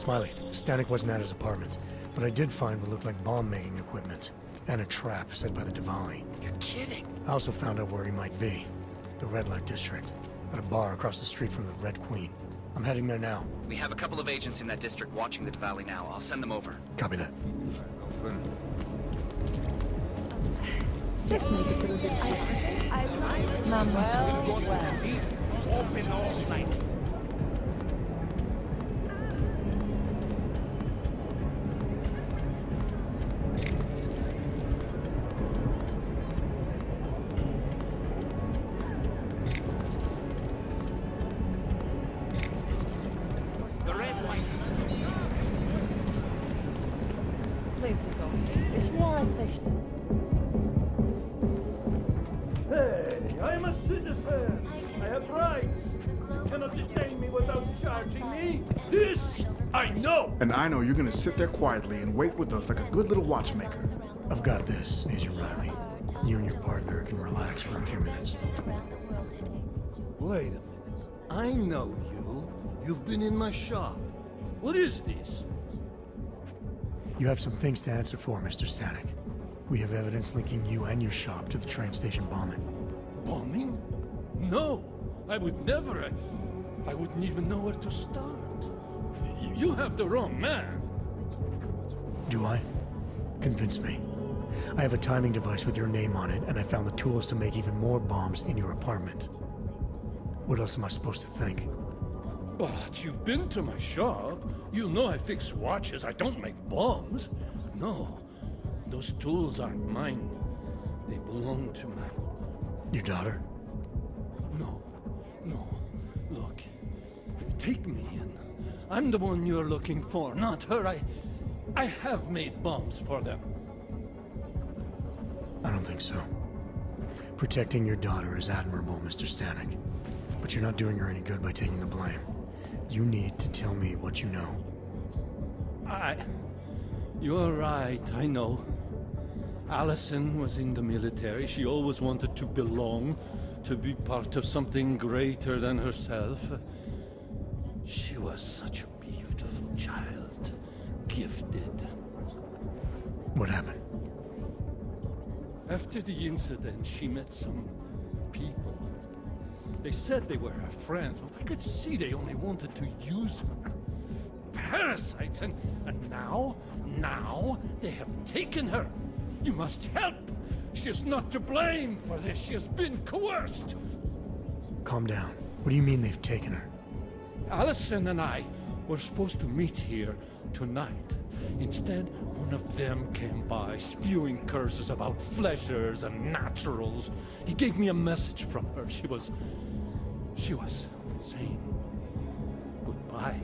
Smiley, Stanek wasn't at his apartment, but I did find what looked like bomb-making equipment. And a trap set by the Diwali. You're kidding. I also found out where he might be. The Red Light District. At a bar across the street from the Red Queen. I'm heading there now. We have a couple of agents in that district watching the Valley now. I'll send them over. Copy that. Let's make it through this. Open all night. The red light. Please be so. Hey, I'm a citizen. I have rights. You cannot detain me without charging me. This I know. And I know you're gonna sit there quietly and wait with us like a good little watchmaker. I've got this, Agent Riley. You and your partner can relax for a few minutes. Wait a minute. I know you. You've been in my shop. What is this? You have some things to answer for, Mr. Stanek. We have evidence linking you and your shop to the train station bombing. Bombing? No, I would never. I wouldn't even know where to start. You have the wrong man. Do I? Convince me. I have a timing device with your name on it, and I found the tools to make even more bombs in your apartment. What else am I supposed to think? But you've been to my shop. You know I fix watches. I don't make bombs. No, those tools aren't mine. They belong to my... Your daughter? No. Look, take me in. I'm the one you're looking for, not her. I have made bombs for them. I don't think so. Protecting your daughter is admirable, Mr. Stanek. But you're not doing her any good by taking the blame. You need to tell me what you know. You're right, I know. Allison was in the military. She always wanted to belong, to be part of something greater than herself. She was such a beautiful child. Gifted. What happened? After the incident, she met some people. They said they were her friends, but I could see they only wanted to use her. Parasites, and now they have taken her. You must help! She is not to blame for this. She has been coerced. Calm down. What do you mean they've taken her? Allison and I were supposed to meet here tonight. Instead, one of them came by, spewing curses about fleshers and naturals. He gave me a message from her. She was saying goodbye.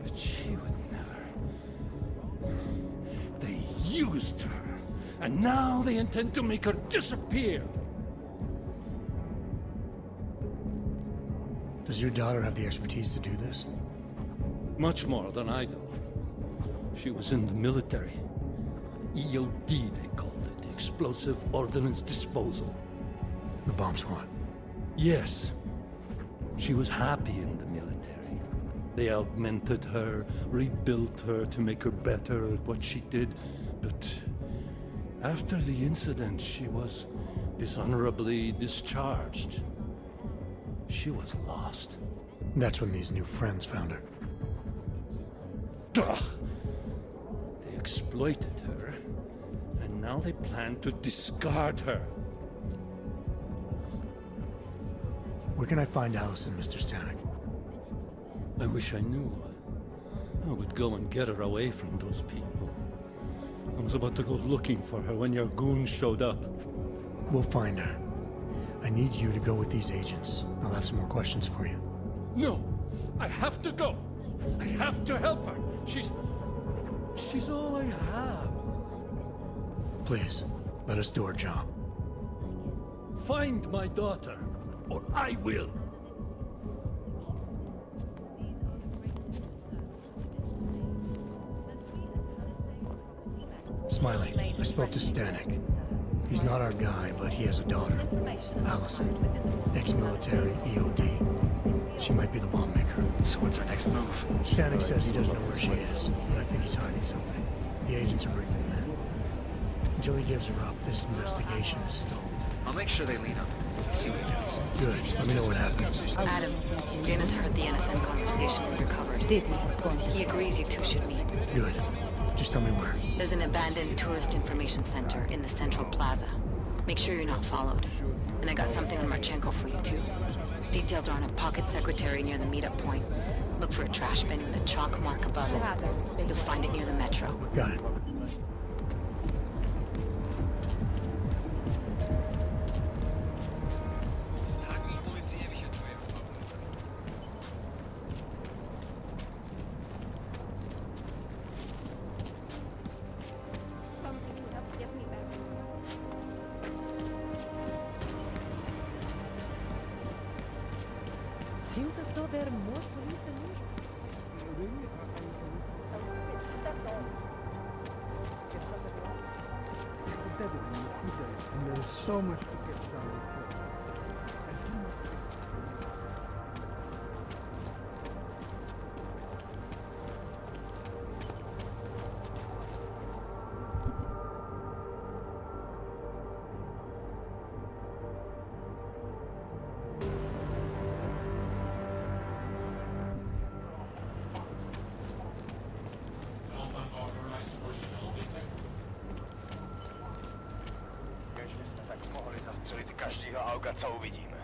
But she would never. They used her. And now they intend to make her disappear. Does your daughter have the expertise to do this? Much more than I do. She was in the military. EOD, they called it. Explosive Ordnance Disposal. The bomb squad? Yes. She was happy in the military. They augmented her, rebuilt her to make her better at what she did. But after the incident, she was dishonorably discharged. She was lost. That's when these new friends found her. Ugh. They exploited her, and now they plan to discard her. Where can I find Allison, Mr. Stanek? I wish I knew. I would go and get her away from those people. I was about to go looking for her when your goons showed up. We'll find her. I need you to go with these agents. I'll have some more questions for you. No! I have to go! I have to help her! She's all I have. Please, let us do our job. Find my daughter, or I will! Smiley, I spoke to Stanek. He's not our guy, but he has a daughter, Allison, ex-military EOD. She might be the bomb maker. So what's our next move? Stanek says he doesn't know where she is, but I think he's hiding something. The agents are bringing him in. Until he gives her up, this investigation is stalled. I'll make sure they lean on him. See what he knows. Good. Let me know what happens. Adam, Janus heard the NSN conversation from your cover. City has gone. He agrees you two should meet. Good. Just tell me where. There's an abandoned tourist information center in the central plaza. Make sure you're not followed. And I got something on Marchenko for you too. Details are on a pocket secretary near the meetup point. Look for a trash bin with a chalk mark above it. You'll find it near the metro. Got it. Seems as though there are more police than usual. That's all. And there is so much to get done. Každýho auga, co uvidíme.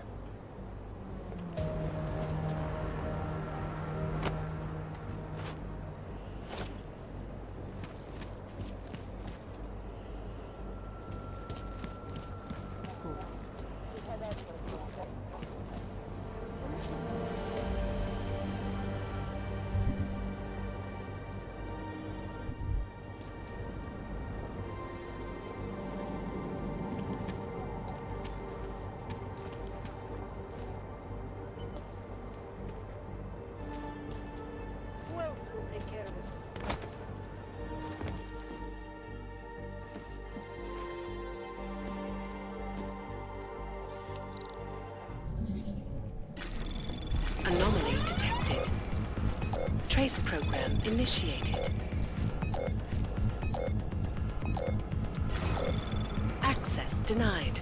Anomaly detected. Trace program initiated. Access denied.